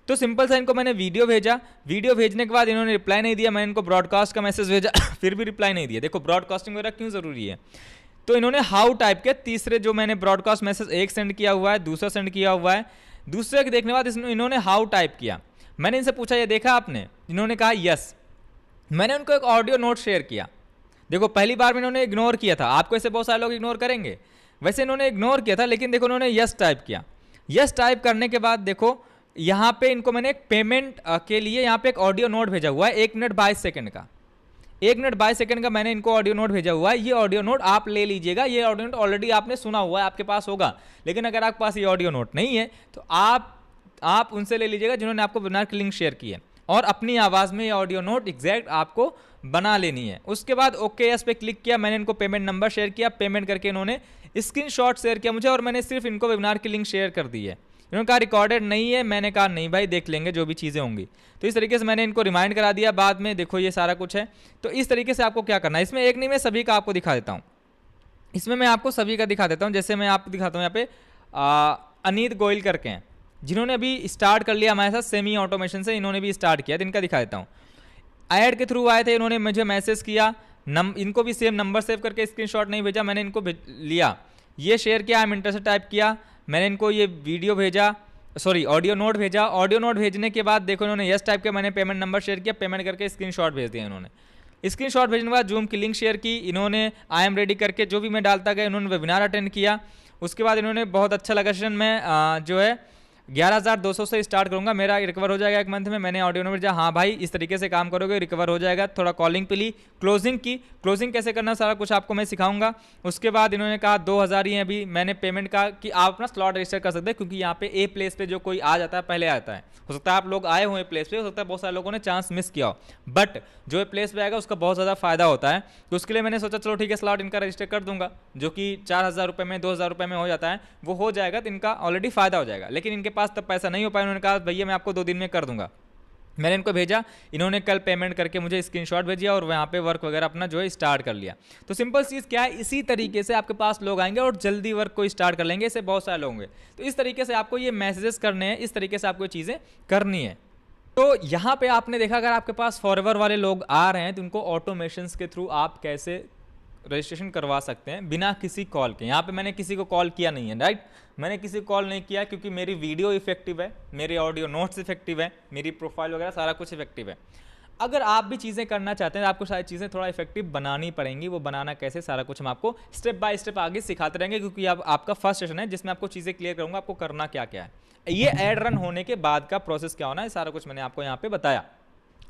तो सिंपल सा इनको मैंने वीडियो भेजा, वीडियो भेजने के बाद इन्होंने रिप्लाई नहीं दिया, मैंने इनको ब्रॉडकास्ट का मैसेज भेजा फिर भी रिप्लाई नहीं दिया। देखो ब्रॉडकास्टिंग वगैरह क्यों ज़रूरी है। तो इन्होंने हाउ टाइप किया, तीसरे जो मैंने ब्रॉडकास्ट मैसेज एक सेंड किया हुआ है, दूसरा सेंड किया हुआ है, दूसरे के देखने के बाद इन्होंने हाउ टाइप किया। मैंने इनसे पूछा ये देखा आपने? इन्होंने कहा यस। मैंने उनको एक ऑडियो नोट शेयर किया। देखो पहली बार में इन्होंने इग्नोर किया था, आपको ऐसे बहुत सारे लोग इग्नोर करेंगे, वैसे इन्होंने इग्नोर किया था, लेकिन देखो उन्होंने यस टाइप किया। यस टाइप करने के बाद देखो यहाँ पे इनको मैंने एक पेमेंट के लिए यहाँ पे एक ऑडियो नोट भेजा हुआ है 1 मिनट 22 सेकंड का। 1 मिनट 22 सेकंड का मैंने इनको ऑडियो नोट भेजा हुआ है। ये ऑडियो नोट आप ले लीजिएगा। ये ऑडियो नोट ऑलरेडी आपने सुना हुआ है, आपके पास होगा। लेकिन अगर आपके पास ये ऑडियो नोट नहीं है तो आप उनसे ले लीजिएगा जिन्होंने आपको वेबिनार की लिंक शेयर की है, और अपनी आवाज़ में ये ऑडियो नोट एग्जैक्ट आपको बना लेनी है। उसके बाद ओके यस पे क्लिक किया, मैंने इनको पेमेंट नंबर शेयर किया, पेमेंट करके इन्होंने स्क्रीनशॉट शेयर किया मुझे, और मैंने सिर्फ इनको वेबिनार की लिंक शेयर कर दी है। इन्होंने कहा रिकॉर्डेड नहीं है, मैंने कहा नहीं भाई देख लेंगे जो भी चीज़ें होंगी। तो इस तरीके से मैंने इनको रिमाइंड करा दिया। बाद में देखो ये सारा कुछ है। तो इस तरीके से आपको क्या करना है, इसमें एक नहीं मैं सभी का आपको दिखा देता हूँ। इसमें मैं आपको सभी का दिखा देता हूँ। जैसे मैं आपको दिखाता हूँ यहाँ पे अनीत गोयल करके हैं, जिन्होंने अभी स्टार्ट कर लिया हमारे साथ सेमी ऑटोमेशन से, इन्होंने भी स्टार्ट किया। तो इनका दिखा देता हूँ। ऐड के थ्रू आए थे, इन्होंने मुझे मैसेज किया, इनको भी सेम नंबर सेव करके स्क्रीनशॉट नहीं भेजा, मैंने इनको लिया, ये शेयर किया, आई एम इंटरेस्टेड टाइप किया, मैंने इनको ये वीडियो भेजा, सॉरी ऑडियो नोट भेजा। ऑडियो नोट भेजने के बाद देखो इन्होंने यस टाइप किया, मैंने पेमेंट नंबर शेयर किया, पेमेंट करके स्क्रीनशॉट भेज दिया इन्होंने। स्क्रीनशॉट भेजने के बाद जूम की लिंक शेयर की इन्होंने, आई एम रेडी करके जो भी मैं डालता गया, इन्होंने वेबिनार अटेंड किया। उसके बाद इन्होंने बहुत अच्छा लगा सेशन में जो है 11,200 से स्टार्ट करूंगा, मेरा रिकवर हो जाएगा 1 मंथ में। मैंने ऑडियो नंबर दिया, हाँ भाई इस तरीके से काम करोगे रिकवर हो जाएगा। थोड़ा कॉलिंग पे ली, क्लोजिंग की, क्लोजिंग कैसे करना सारा कुछ आपको मैं सिखाऊंगा। उसके बाद इन्होंने कहा 2,000 ही है अभी, मैंने पेमेंट का कि आप अपना स्लॉट रजिस्टर कर सकते हैं, क्योंकि यहाँ पे ए प्लेस पे जो कोई आ जाता है पहले आता है। हो सकता है आप लोग आए हुए प्लेस पे, हो सकता है बहुत सारे लोगों ने चांस मिस किया हो, बट जो प्लेस पे आएगा उसका बहुत ज़्यादा फायदा होता है। तो उसके लिए मैंने सोचा चलो ठीक है स्लॉट इनका रजिस्टर कर दूंगा, जो कि 4,000 रुपये में 2,000 रुपये में हो जाता है, वो हो जाएगा तो इनका ऑलरेडी फायदा हो जाएगा। लेकिन इनके पास तब पैसा नहीं हो पाया, उन्होंने कहा भैया मैं आपको 2 दिन में कर दूंगा। मैंने इनको भेजा, इन्होंने कल पेमेंट करके मुझे स्क्रीनशॉट भेजिया और वहाँ पे वर्क वगैरह अपना जो है स्टार्ट कर लिया। तो सिंपल चीज़ क्या है, इसी तरीके से आपके पास लोग आएंगे और जल्दी वर्क को स्टार्ट कर लेंगे। इससे बहुत सारे लोग होंगे। तो इस तरीके से आपको ये मैसेजेस करने हैं, इस तरीके से आपको ये चीज़ें करनी है। तो यहाँ पे आपने देखा अगर आपके पास फॉरएवर वाले लोग आ रहे हैं तो उनको ऑटोमेशंस के थ्रू आप कैसे रजिस्ट्रेशन करवा सकते हैं बिना किसी कॉल के। यहाँ पे मैंने किसी को कॉल किया नहीं है, राइट, मैंने किसी को कॉल नहीं किया क्योंकि मेरी वीडियो इफेक्टिव है, मेरे ऑडियो नोट्स इफेक्टिव है, मेरी प्रोफाइल वगैरह सारा कुछ इफेक्टिव है। अगर आप भी चीज़ें करना चाहते हैं तो आपको सारी चीज़ें थोड़ा इफेक्टिव बनानी पड़ेंगी। वो बनाना कैसे सारा कुछ हम आपको स्टेप बाय स्टेप आगे सिखाते रहेंगे, क्योंकि अब आपका फर्स्ट सेशन है जिसमें आपको चीज़ें क्लियर करूँगा आपको करना क्या क्या है। ये ऐड रन होने के बाद का प्रोसेस क्या होना है सारा कुछ मैंने आपको यहाँ पे बताया।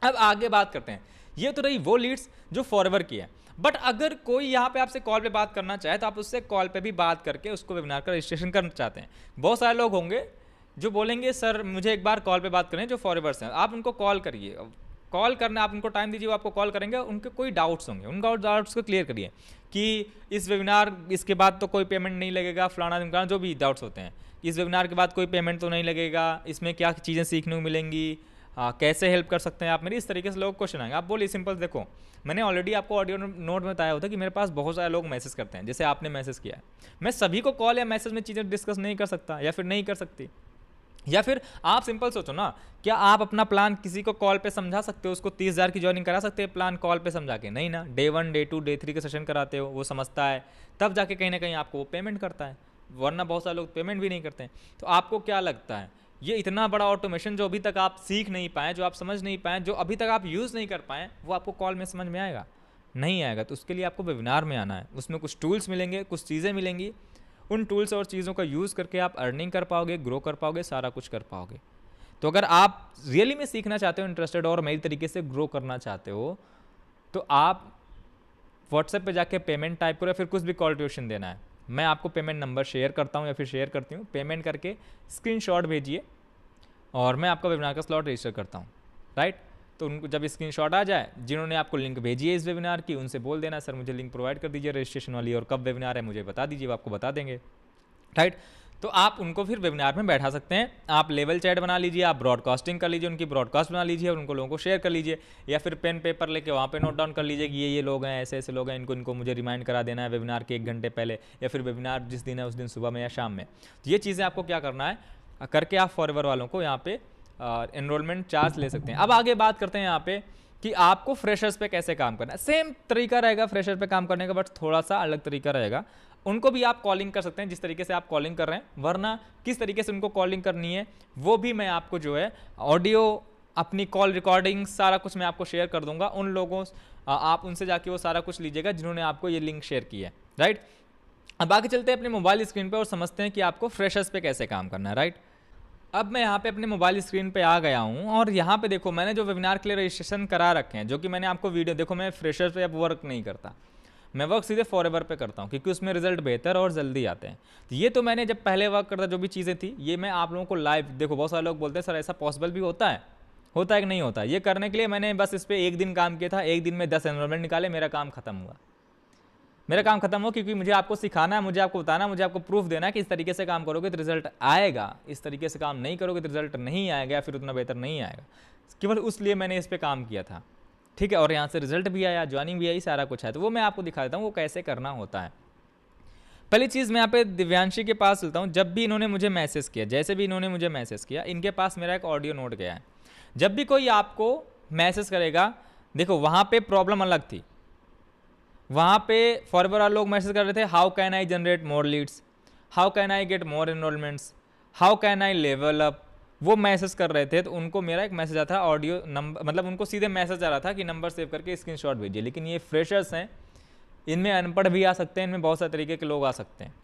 अब आगे बात करते हैं। ये तो रही वो लीड्स जो फॉरएवर की है, बट अगर कोई यहाँ पे आपसे कॉल पे बात करना चाहे तो आप उससे कॉल पे भी बात करके उसको वेबिनार का रजिस्ट्रेशन करना चाहते हैं। बहुत सारे लोग होंगे जो बोलेंगे सर मुझे एक बार कॉल पे बात करें, जो फॉरएवर्स हैं आप उनको कॉल करिए, कॉल करना आप उनको टाइम दीजिए, वो आपको कॉल करेंगे, उनके कोई डाउट्स होंगे उन डाउट्स को क्लियर करिए कि इस वेबिनार इसके बाद तो कोई पेमेंट नहीं लगेगा, फलाना ढिमकाना जो भी डाउट्स होते हैं, इस वेबिनार के बाद कोई पेमेंट तो नहीं लगेगा, इसमें क्या चीज़ें सीखने को मिलेंगी, कैसे हेल्प कर सकते हैं आप मेरी, इस तरीके से लोग क्वेश्चन आएंगे। आप बोलिए सिंपल, देखो मैंने ऑलरेडी आपको ऑडियो नोट में बताया होता कि मेरे पास बहुत सारे लोग मैसेज करते हैं, जैसे आपने मैसेज किया है। मैं सभी को कॉल या मैसेज में चीज़ें डिस्कस नहीं कर सकता या फिर नहीं कर सकती। या फिर आप सिंपल सोचो ना, क्या आप अपना प्लान किसी को कॉल पे समझा सकते हो, उसको 30,000 की ज्वाइनिंग करा सकते हैं प्लान कॉल पे समझा के? नहीं ना। डे 1 डे 2 डे 3 के सेशन कराते हो, वो समझता है, तब जाके कहीं ना कहीं आपको वो पेमेंट करता है, वरना बहुत सारे लोग पेमेंट भी नहीं करते हैं। तो आपको क्या लगता है ये इतना बड़ा ऑटोमेशन जो अभी तक आप सीख नहीं पाए, जो आप समझ नहीं पाए, जो अभी तक आप यूज़ नहीं कर पाए, वो आपको कॉल में समझ में आएगा? नहीं आएगा। तो उसके लिए आपको वेबिनार में आना है, उसमें कुछ टूल्स मिलेंगे, कुछ चीज़ें मिलेंगी, उन टूल्स और चीज़ों का यूज़ करके आप अर्निंग कर पाओगे, ग्रो कर पाओगे, सारा कुछ कर पाओगे। तो अगर आप रियली में सीखना चाहते हो, इंटरेस्टेड और मेरी तरीके से ग्रो करना चाहते हो, तो आप व्हाट्सएप पे जाके पेमेंट टाइप करो या फिर कुछ भी कॉल टू एक्शन देना है। मैं आपको पेमेंट नंबर शेयर करता हूँ या फिर शेयर करती हूँ, पेमेंट करके स्क्रीनशॉट भेजिए और मैं आपका वेबिनार का स्लॉट रजिस्टर करता हूँ, राइट। तो उनको जब स्क्रीनशॉट आ जाए, जिन्होंने आपको लिंक भेजी है इस वेबिनार की, उनसे बोल देना सर मुझे लिंक प्रोवाइड कर दीजिए रजिस्ट्रेशन वाली, और कब वेबिनार है मुझे बता दीजिए, वो आपको बता देंगे, राइट। तो आप उनको फिर वेबिनार में बैठा सकते हैं। आप लेवल चैट बना लीजिए, आप ब्रॉडकास्टिंग कर लीजिए, उनकी ब्रॉडकास्ट बना लीजिए और उनको लोगों को शेयर कर लीजिए, या फिर पेन पेपर लेके वहाँ पे नोट डाउन कर लीजिए कि ये लोग हैं, ऐसे ऐसे लोग हैं, इनको मुझे रिमाइंड करा देना है वेबिनार के 1 घंटे पहले, या फिर वेबिनार जिस दिन है उस दिन सुबह में या शाम में। तो ये चीज़ें आपको क्या करना है करके आप फॉरएवर वालों को यहाँ पे एनरोलमेंट चार्ज ले सकते हैं। अब आगे बात करते हैं यहाँ पे कि आपको फ्रेशर्स पे कैसे काम करना है। सेम तरीका रहेगा फ्रेशर पे काम करने का, बट थोड़ा सा अलग तरीका रहेगा। उनको भी आप कॉलिंग कर सकते हैं जिस तरीके से आप कॉलिंग कर रहे हैं, वरना किस तरीके से उनको कॉलिंग करनी है वो भी मैं आपको जो है ऑडियो, अपनी कॉल रिकॉर्डिंग सारा कुछ मैं आपको शेयर कर दूंगा। उन लोगों आप उनसे जाके वो सारा कुछ लीजिएगा जिन्होंने आपको ये लिंक शेयर की है, राइट। अब आगे चलते हैं अपने मोबाइल स्क्रीन पे और समझते हैं कि आपको फ्रेशर्स पे कैसे काम करना है, राइट। अब मैं यहाँ पे अपने मोबाइल स्क्रीन पे आ गया हूँ और यहाँ पे देखो मैंने जो वेबिनार के लिए रजिस्ट्रेशन करा रखे हैं, जो कि मैंने आपको वीडियो, देखो मैं फ्रेशर्स पे अब वर्क नहीं करता, मैं वर्क सीधे फॉरएवर पे करता हूँ क्योंकि उसमें रिजल्ट बेहतर और जल्दी आते हैं। तो ये तो मैंने जब पहले वर्क करता जो भी चीज़ें थी ये मैं आप लोगों को लाइव, देखो बहुत सारे लोग बोलते हैं सर ऐसा पॉसिबल भी होता है कि नहीं होता। ये करने के लिए मैंने बस इस पर 1 दिन काम किया था, 1 दिन में 10 एनरोलमेंट निकाले, मेरा काम खत्म हुआ। मेरा काम खत्म हो क्योंकि मुझे आपको सिखाना है, मुझे आपको बताना, मुझे आपको प्रूफ देना है कि इस तरीके से काम करोगे तो रिजल्ट आएगा, इस तरीके से काम नहीं करोगे तो रिजल्ट नहीं आएगा या फिर उतना बेहतर नहीं आएगा। केवल उसलिए मैंने इस पर काम किया था, ठीक है। और यहाँ से रिजल्ट भी आया, ज्वाइनिंग भी आई, सारा कुछ है। तो वो मैं आपको दिखा देता हूँ वो कैसे करना होता है। पहली चीज़ मैं यहाँ पे दिव्यांशी के पास चलता हूँ। जब भी इन्होंने मुझे मैसेज किया, जैसे भी इन्होंने मुझे मैसेज किया, इनके पास मेरा एक ऑडियो नोट गया है। जब भी कोई आपको मैसेज करेगा, देखो वहाँ पे प्रॉब्लम अलग थी। वहाँ पे फॉरएवर वाले लोग मैसेज कर रहे थे how can I generate more Leeds, how can I get more enrolments, how can I level up, वो मैसेज कर रहे थे। तो उनको मेरा एक मैसेज आता था ऑडियो नंबर, मतलब उनको सीधे मैसेज आ रहा था कि नंबर सेव करके स्क्रीनशॉट भेजिए। लेकिन ये फ्रेशर्स हैं, इनमें अनपढ़ भी आ सकते हैं, इनमें बहुत सारे तरीके के लोग आ सकते हैं।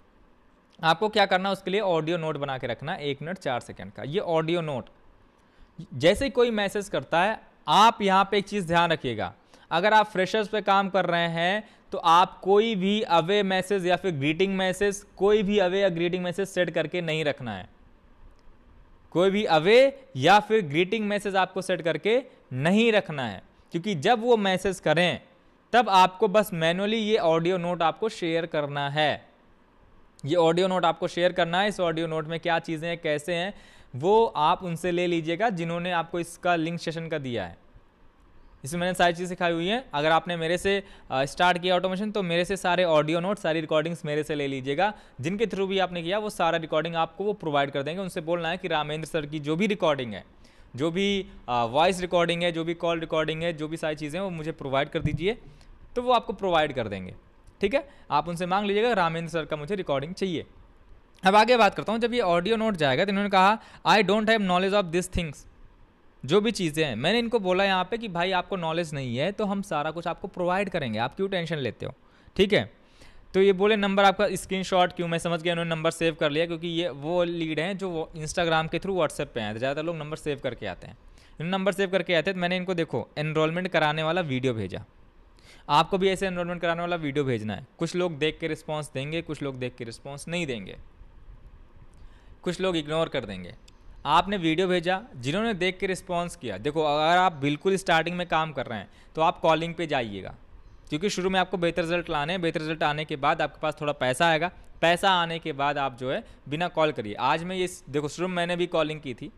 आपको क्या करना है, उसके लिए ऑडियो नोट बना के रखना 1 मिनट 4 सेकंड का। ये ऑडियो नोट जैसे ही कोई मैसेज करता है, आप यहाँ पे एक चीज़ ध्यान रखिएगा, अगर आप फ्रेशर्स पे काम कर रहे हैं तो आप कोई भी अवे मैसेज या फिर ग्रीटिंग मैसेज, कोई भी अवे या ग्रीटिंग मैसेज सेट करके नहीं रखना है। कोई भी अवे या फिर ग्रीटिंग मैसेज आपको सेट करके नहीं रखना है, क्योंकि जब वो मैसेज करें तब आपको बस मैनुअली ये ऑडियो नोट आपको शेयर करना है। ये ऑडियो नोट आपको शेयर करना है। इस ऑडियो नोट में क्या चीज़ें हैं, कैसे हैं, वो आप उनसे ले लीजिएगा जिन्होंने आपको इसका लिंक सेशन का दिया है। इसमें मैंने सारी चीज़ सिखाई हुई हैं। अगर आपने मेरे से स्टार्ट किया ऑटोमेशन तो मेरे से सारे ऑडियो नोट, सारी रिकॉर्डिंग्स मेरे से ले लीजिएगा। जिनके थ्रू भी आपने किया वो सारा रिकॉर्डिंग आपको वो प्रोवाइड कर देंगे। उनसे बोलना है कि रामेंद्र सर की जो भी रिकॉर्डिंग है, जो भी वॉइस रिकॉर्डिंग है, जो भी कॉल रिकॉर्डिंग है, जो भी सारी चीज़ें वो मुझे प्रोवाइड कर दीजिए, तो वो आपको प्रोवाइड कर देंगे। ठीक है, आप उनसे मांग लीजिएगा रामेंद्र सर का मुझे रिकॉर्डिंग चाहिए। अब आगे बात करता हूँ। जब ये ऑडियो नोट जाएगा तो इन्होंने कहा I don't have knowledge of this things, जो भी चीज़ें हैं। मैंने इनको बोला यहाँ पे कि भाई आपको नॉलेज नहीं है तो हम सारा कुछ आपको प्रोवाइड करेंगे, आप क्यों टेंशन लेते हो, ठीक है। तो ये बोले नंबर आपका स्क्रीनशॉट क्यों, मैं समझ गया उन्होंने नंबर सेव कर लिया, क्योंकि ये वो लीड हैं जो इंस्टाग्राम के थ्रू व्हाट्सएप पे आए थे। ज़्यादातर लोग नंबर सेव करके आते हैं, इन्होंने नंबर सेव करके आते हैं। तो मैंने इनको देखो एनरोलमेंट कराने वाला वीडियो भेजा। आपको भी ऐसे एनरोलमेंट कराने वाला वीडियो भेजना है। कुछ लोग देख के रिस्पॉन्स देंगे, कुछ लोग देख के रिस्पॉन्स नहीं देंगे, कुछ लोग इग्नोर कर देंगे। आपने वीडियो भेजा, जिन्होंने देख के रिस्पॉन्स किया, देखो अगर आप बिल्कुल स्टार्टिंग में काम कर रहे हैं तो आप कॉलिंग पे जाइएगा, क्योंकि शुरू में आपको बेहतर रिजल्ट लाने हैं। बेहतर रिजल्ट आने के बाद आपके पास थोड़ा पैसा आएगा, पैसा आने के बाद आप जो है बिना कॉल करिए। आज मैं ये देखो शुरू में मैंने भी कॉलिंग की थी,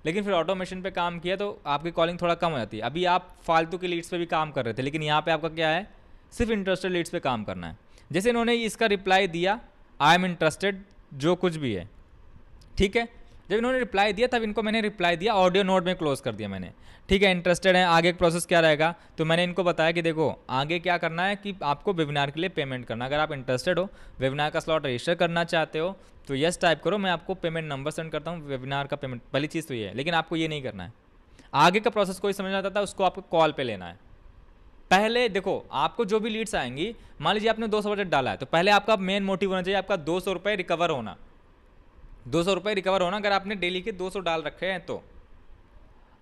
लेकिन फिर ऑटोमेशन पे काम किया तो आपकी कॉलिंग थोड़ा कम हो जाती है। अभी आप फालतू की लीड्स पे भी काम कर रहे थे, लेकिन यहाँ पे आपका क्या है, सिर्फ इंटरेस्टेड लीड्स पे काम करना है। जैसे इन्होंने इसका रिप्लाई दिया आई एम इंटरेस्टेड, जो कुछ भी है, ठीक है। जब इन्होंने रिप्लाई दिया तब इनको मैंने रिप्लाई दिया, ऑडियो नोट में क्लोज कर दिया मैंने, ठीक है। इंटरेस्टेड है, आगे प्रोसेस क्या रहेगा, तो मैंने इनको बताया कि देखो आगे क्या करना है कि आपको वेबिनार के लिए पेमेंट करना। अगर आप इंटरेस्टेड हो, वेबिनार का स्लॉट रजिस्टर करना चाहते हो तो यस टाइप करो, मैं आपको पेमेंट नंबर सेंड करता हूँ, वेबिनार का पेमेंट। पहली चीज़ तो ये है, लेकिन आपको ये नहीं करना है। आगे का प्रोसेस कोई समझ आता था उसको आपको कॉल पे लेना है। पहले देखो आपको जो भी लीड्स आएंगी, मान लीजिए आपने 200 बजट डाला है, तो पहले आपका मेन मोटिव होना चाहिए आपका 200 रुपये रिकवर होना। 200 रुपये रिकवर होना, अगर आपने डेली के 200 डाल रखे हैं तो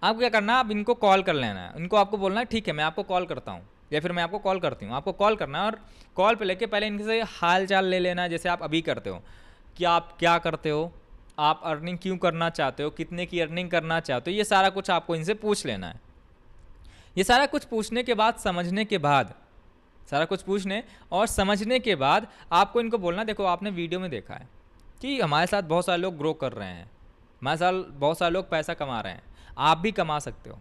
आपको क्या करना है, आप इनको कॉल कर लेना है। इनको आपको बोलना है ठीक है मैं आपको कॉल करता हूँ या फिर मैं आपको कॉल करती हूँ। आपको कॉल करना है और कॉल पे लेके पहले इनसे हाल चाल ले लेना है, जैसे आप अभी करते हो कि आप क्या करते हो, आप अर्निंग क्यों करना चाहते हो, कितने की अर्निंग करना चाहते हो, ये सारा कुछ आपको इनसे पूछ लेना है। ये सारा कुछ पूछने के बाद, समझने के बाद, सारा कुछ पूछने और समझने के बाद आपको इनको बोलना देखो आपने वीडियो में देखा है कि हमारे साथ बहुत सारे लोग ग्रो कर रहे हैं, हमारे साथ बहुत सारे लोग पैसा कमा रहे हैं, आप भी कमा सकते हो,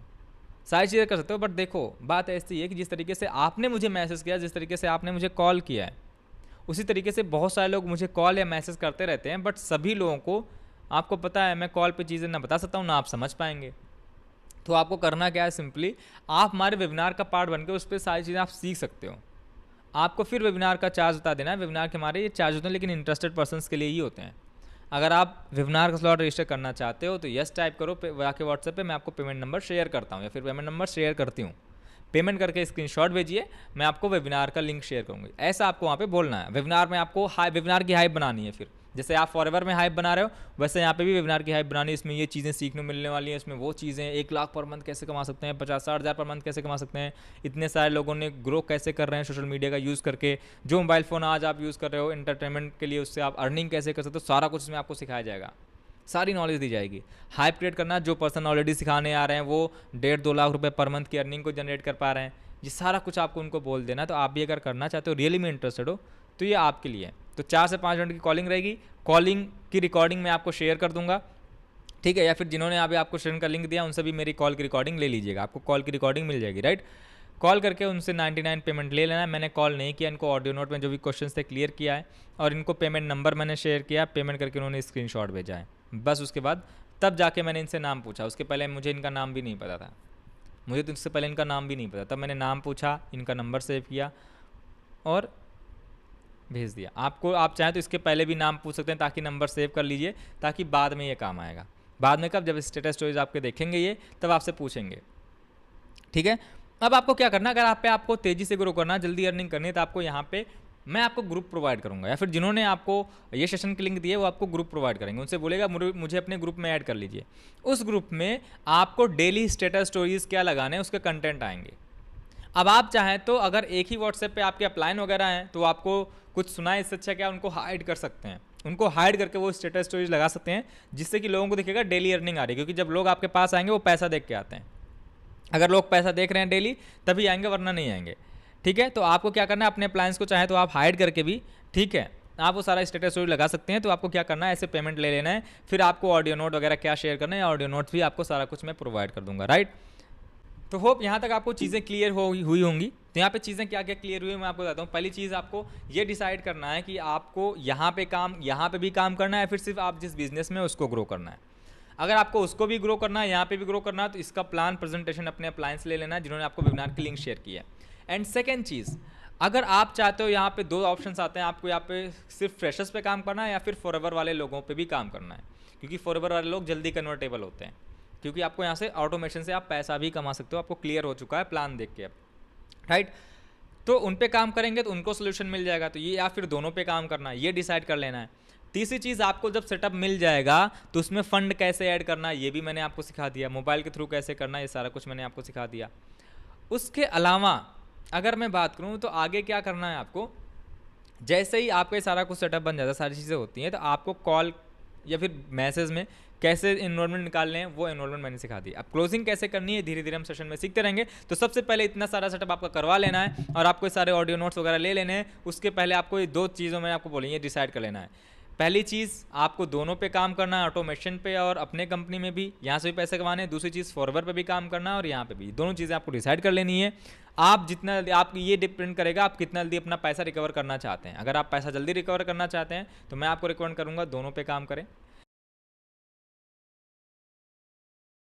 सारी चीज़ें कर सकते हो। बट देखो बात ऐसी है कि जिस तरीके से आपने मुझे मैसेज किया, जिस तरीके से आपने मुझे कॉल किया है, उसी तरीके से बहुत सारे लोग मुझे कॉल या मैसेज करते रहते हैं। बट सभी लोगों को आपको पता है मैं कॉल पे चीज़ें ना बता सकता हूँ ना आप समझ पाएंगे। तो आपको करना क्या है, सिंपली आप हमारे वेबिनार का पार्ट बन के उस पर सारी चीज़ें आप सीख सकते हो। आपको फिर वेबिनार का चार्ज बता देना है। वेबिनार के हमारे ये चार्ज होते हैं, लेकिन इंटरेस्टेड पर्सन्स के लिए ही होते हैं। अगर आप वेबिनार का स्लॉट रजिस्टर करना चाहते हो तो यस टाइप करो, आके व्हाट्सएप पे मैं आपको पेमेंट नंबर शेयर करता हूँ या फिर पेमेंट नंबर शेयर करती हूँ। पेमेंट करके स्क्रीनशॉट भेजिए, मैं आपको वेबिनार का लिंक शेयर करूँगी। ऐसा आपको वहाँ पे बोलना है। वेबिनार में आपको वेबिनार की हाइप बनानी है। फिर जैसे आप फॉरएवर में हाइप बना रहे हो, वैसे यहाँ पे भी वेबिनार की हाइप बनानी है। इसमें ये चीज़ें सीखने मिलने वाली हैं, इसमें वो चीज़ें 1 लाख पर मंथ कैसे कमा सकते हैं, 50-60 हज़ार पर मंथ कैसे कमा सकते हैं, इतने सारे लोगों ने ग्रो कैसे कर रहे हैं सोशल मीडिया का यूज़ करके, जो मोबाइल फ़ोन आज आप यूज़ कर रहे हो एंटरटेनमेंट के लिए, उससे आप अर्निंग कैसे कर सकते हो, सारा कुछ इसमें आपको सिखाया जाएगा, सारी नॉलेज दी जाएगी। हाइप क्रिएट करना, जो पर्सन ऑलरेडी सिखाने आ रहे हैं वो 1.5-2 लाख रुपए पर मंथ की अर्निंग को जनरेट कर पा रहे हैं, ये सारा कुछ आपको उनको बोल देना। तो आप भी अगर करना चाहते हो, रियली में इंटरेस्टेड हो, तो ये आपके लिए है। तो 4 से 5 मिनट की कॉलिंग रहेगी, कॉलिंग की रिकॉर्डिंग मैं आपको शेयर कर दूंगा, ठीक है। या फिर जिन्होंने अभी आपको शेयर का लिंक दिया उनसे भी मेरी कॉल की रिकॉर्डिंग ले लीजिएगा, आपको कॉल की रिकॉर्डिंग मिल जाएगी, राइट। कॉल करके उनसे 99 पेमेंट ले लेना है। मैंने कॉल नहीं किया, इनको ऑडियो नोट में जो भी क्वेश्चन थे क्लियर किया है, और इनको पेमेंट नंबर मैंने शेयर किया, पेमेंट करके उन्होंने स्क्रीनशॉट भेजा है, बस। उसके बाद तब जाके मैंने इनसे नाम पूछा, उसके पहले मुझे इनका नाम भी नहीं पता था, मुझे तो इससे पहले इनका नाम भी नहीं पता, तब मैंने नाम पूछा, इनका नंबर सेव किया और भेज दिया। आपको आप चाहें तो इसके पहले भी नाम पूछ सकते हैं, ताकि नंबर सेव कर लीजिए, ताकि बाद में ये काम आएगा। बाद में कब, जब स्टेटस स्टोरीज आपके देखेंगे ये, तब आपसे पूछेंगे, ठीक है। अब आपको क्या करना, अगर आपको तेज़ी से ग्रो करना, जल्दी अर्निंग करनी है, तो आपको यहाँ पे मैं आपको ग्रुप प्रोवाइड करूँगा, या फिर जिन्होंने आपको ये सेशन की लिंक दी है वो आपको ग्रुप प्रोवाइड करेंगे। उनसे बोलेगा मुझे अपने ग्रुप में ऐड कर लीजिए। उस ग्रुप में आपको डेली स्टेटस स्टोरीज़ क्या लगाने हैं, उसके कंटेंट आएंगे। अब आप चाहें तो अगर एक ही व्हाट्सएप पे आपके अपलाइन वगैरह हैं, तो आपको कुछ सुनाए, इससे अच्छा क्या उनको हाइड कर सकते हैं, उनको हाइड करके वो स्टेटस स्टोरीज लगा सकते हैं, जिससे कि लोगों को दिखेगा डेली अर्निंग आ रही है। क्योंकि जब लोग आपके पास आएंगे वो पैसा देख के आते हैं, अगर लोग पैसा देख रहे हैं डेली तभी आएंगे, वरना नहीं आएंगे, ठीक है। तो आपको क्या करना है, अपने अप्लायंस को चाहे तो आप हाइड करके भी, ठीक है, आप वो सारा स्टेटस स्टोरी लगा सकते हैं। तो आपको क्या करना है, ऐसे पेमेंट ले लेना है, फिर आपको ऑडियो नोट वगैरह क्या शेयर करना है, ऑडियो नोट भी आपको सारा कुछ मैं प्रोवाइड कर दूंगा, राइट। तो होप यहाँ तक आपको चीज़ें क्लियर हुई होंगी। तो यहाँ पे चीज़ें क्या क्या क्लियर हुई मैं आपको बताता हूँ। पहली चीज़, आपको ये डिसाइड करना है कि आपको यहाँ पे भी काम करना है, फिर सिर्फ आप जिस बिजनेस में उसको ग्रो करना है। अगर आपको उसको भी ग्रो करना है, यहाँ पे भी ग्रो करना है, तो इसका प्लान प्रेजेंटेशन अपने अप्लायंस ले लेना है, जिन्होंने आपको वेबिनार की लिंक शेयर की है। एंड सेकेंड चीज़, अगर आप चाहते हो, यहाँ पे 2 ऑप्शंस आते हैं, आपको यहाँ पे सिर्फ फ्रेशर्स पे काम करना है या फिर फॉरएवर वाले लोगों पे भी काम करना है, क्योंकि फॉरएवर वाले लोग जल्दी कन्वर्टेबल होते हैं, क्योंकि आपको यहाँ से ऑटोमेशन से आप पैसा भी कमा सकते हो, आपको क्लियर हो चुका है प्लान देख के अब, राइट। तो उन पे काम करेंगे तो उनको सोल्यूशन मिल जाएगा, तो ये, या फिर दोनों पे काम करना है, ये डिसाइड कर लेना है। तीसरी चीज़, आपको जब सेटअप मिल जाएगा तो उसमें फ़ंड कैसे ऐड करना है ये भी मैंने आपको सिखा दिया, मोबाइल के थ्रू कैसे करना है ये सारा कुछ मैंने आपको सिखा दिया। उसके अलावा अगर मैं बात करूँ तो आगे क्या करना है आपको, जैसे ही आपका सारा कुछ सेटअप बन जाता है, सारी चीज़ें होती हैं, तो आपको कॉल या फिर मैसेज में कैसे इन्वॉल्वमेंट निकालने हैं वो इन्वॉल्वमेंट मैंने सिखा दी। अब क्लोजिंग कैसे करनी है धीरे धीरे हम सेशन में सीखते रहेंगे। तो सबसे पहले इतना सारा सेटअप आपका करवा लेना है और आपको सारे ऑडियो नोट्स वगैरह ले लेने हैं। उसके पहले आपको ये 2 चीज़ों में आपको बोलेंगे डिसाइड कर लेना है। पहली चीज़, आपको दोनों पे काम करना है, ऑटोमेशन पे और अपने कंपनी में भी, यहाँ से भी पैसे कमाने हैं। दूसरी चीज़, फॉरवर्ड पे भी काम करना है और यहाँ पे भी। दोनों चीज़ें आपको डिसाइड कर लेनी है। आप जितना, आप ये डिपेंड करेगा आप कितना जल्दी अपना पैसा रिकवर करना चाहते हैं। अगर आप पैसा जल्दी रिकवर करना चाहते हैं तो मैं आपको रिकमेंड करूँगा दोनों पे काम करें,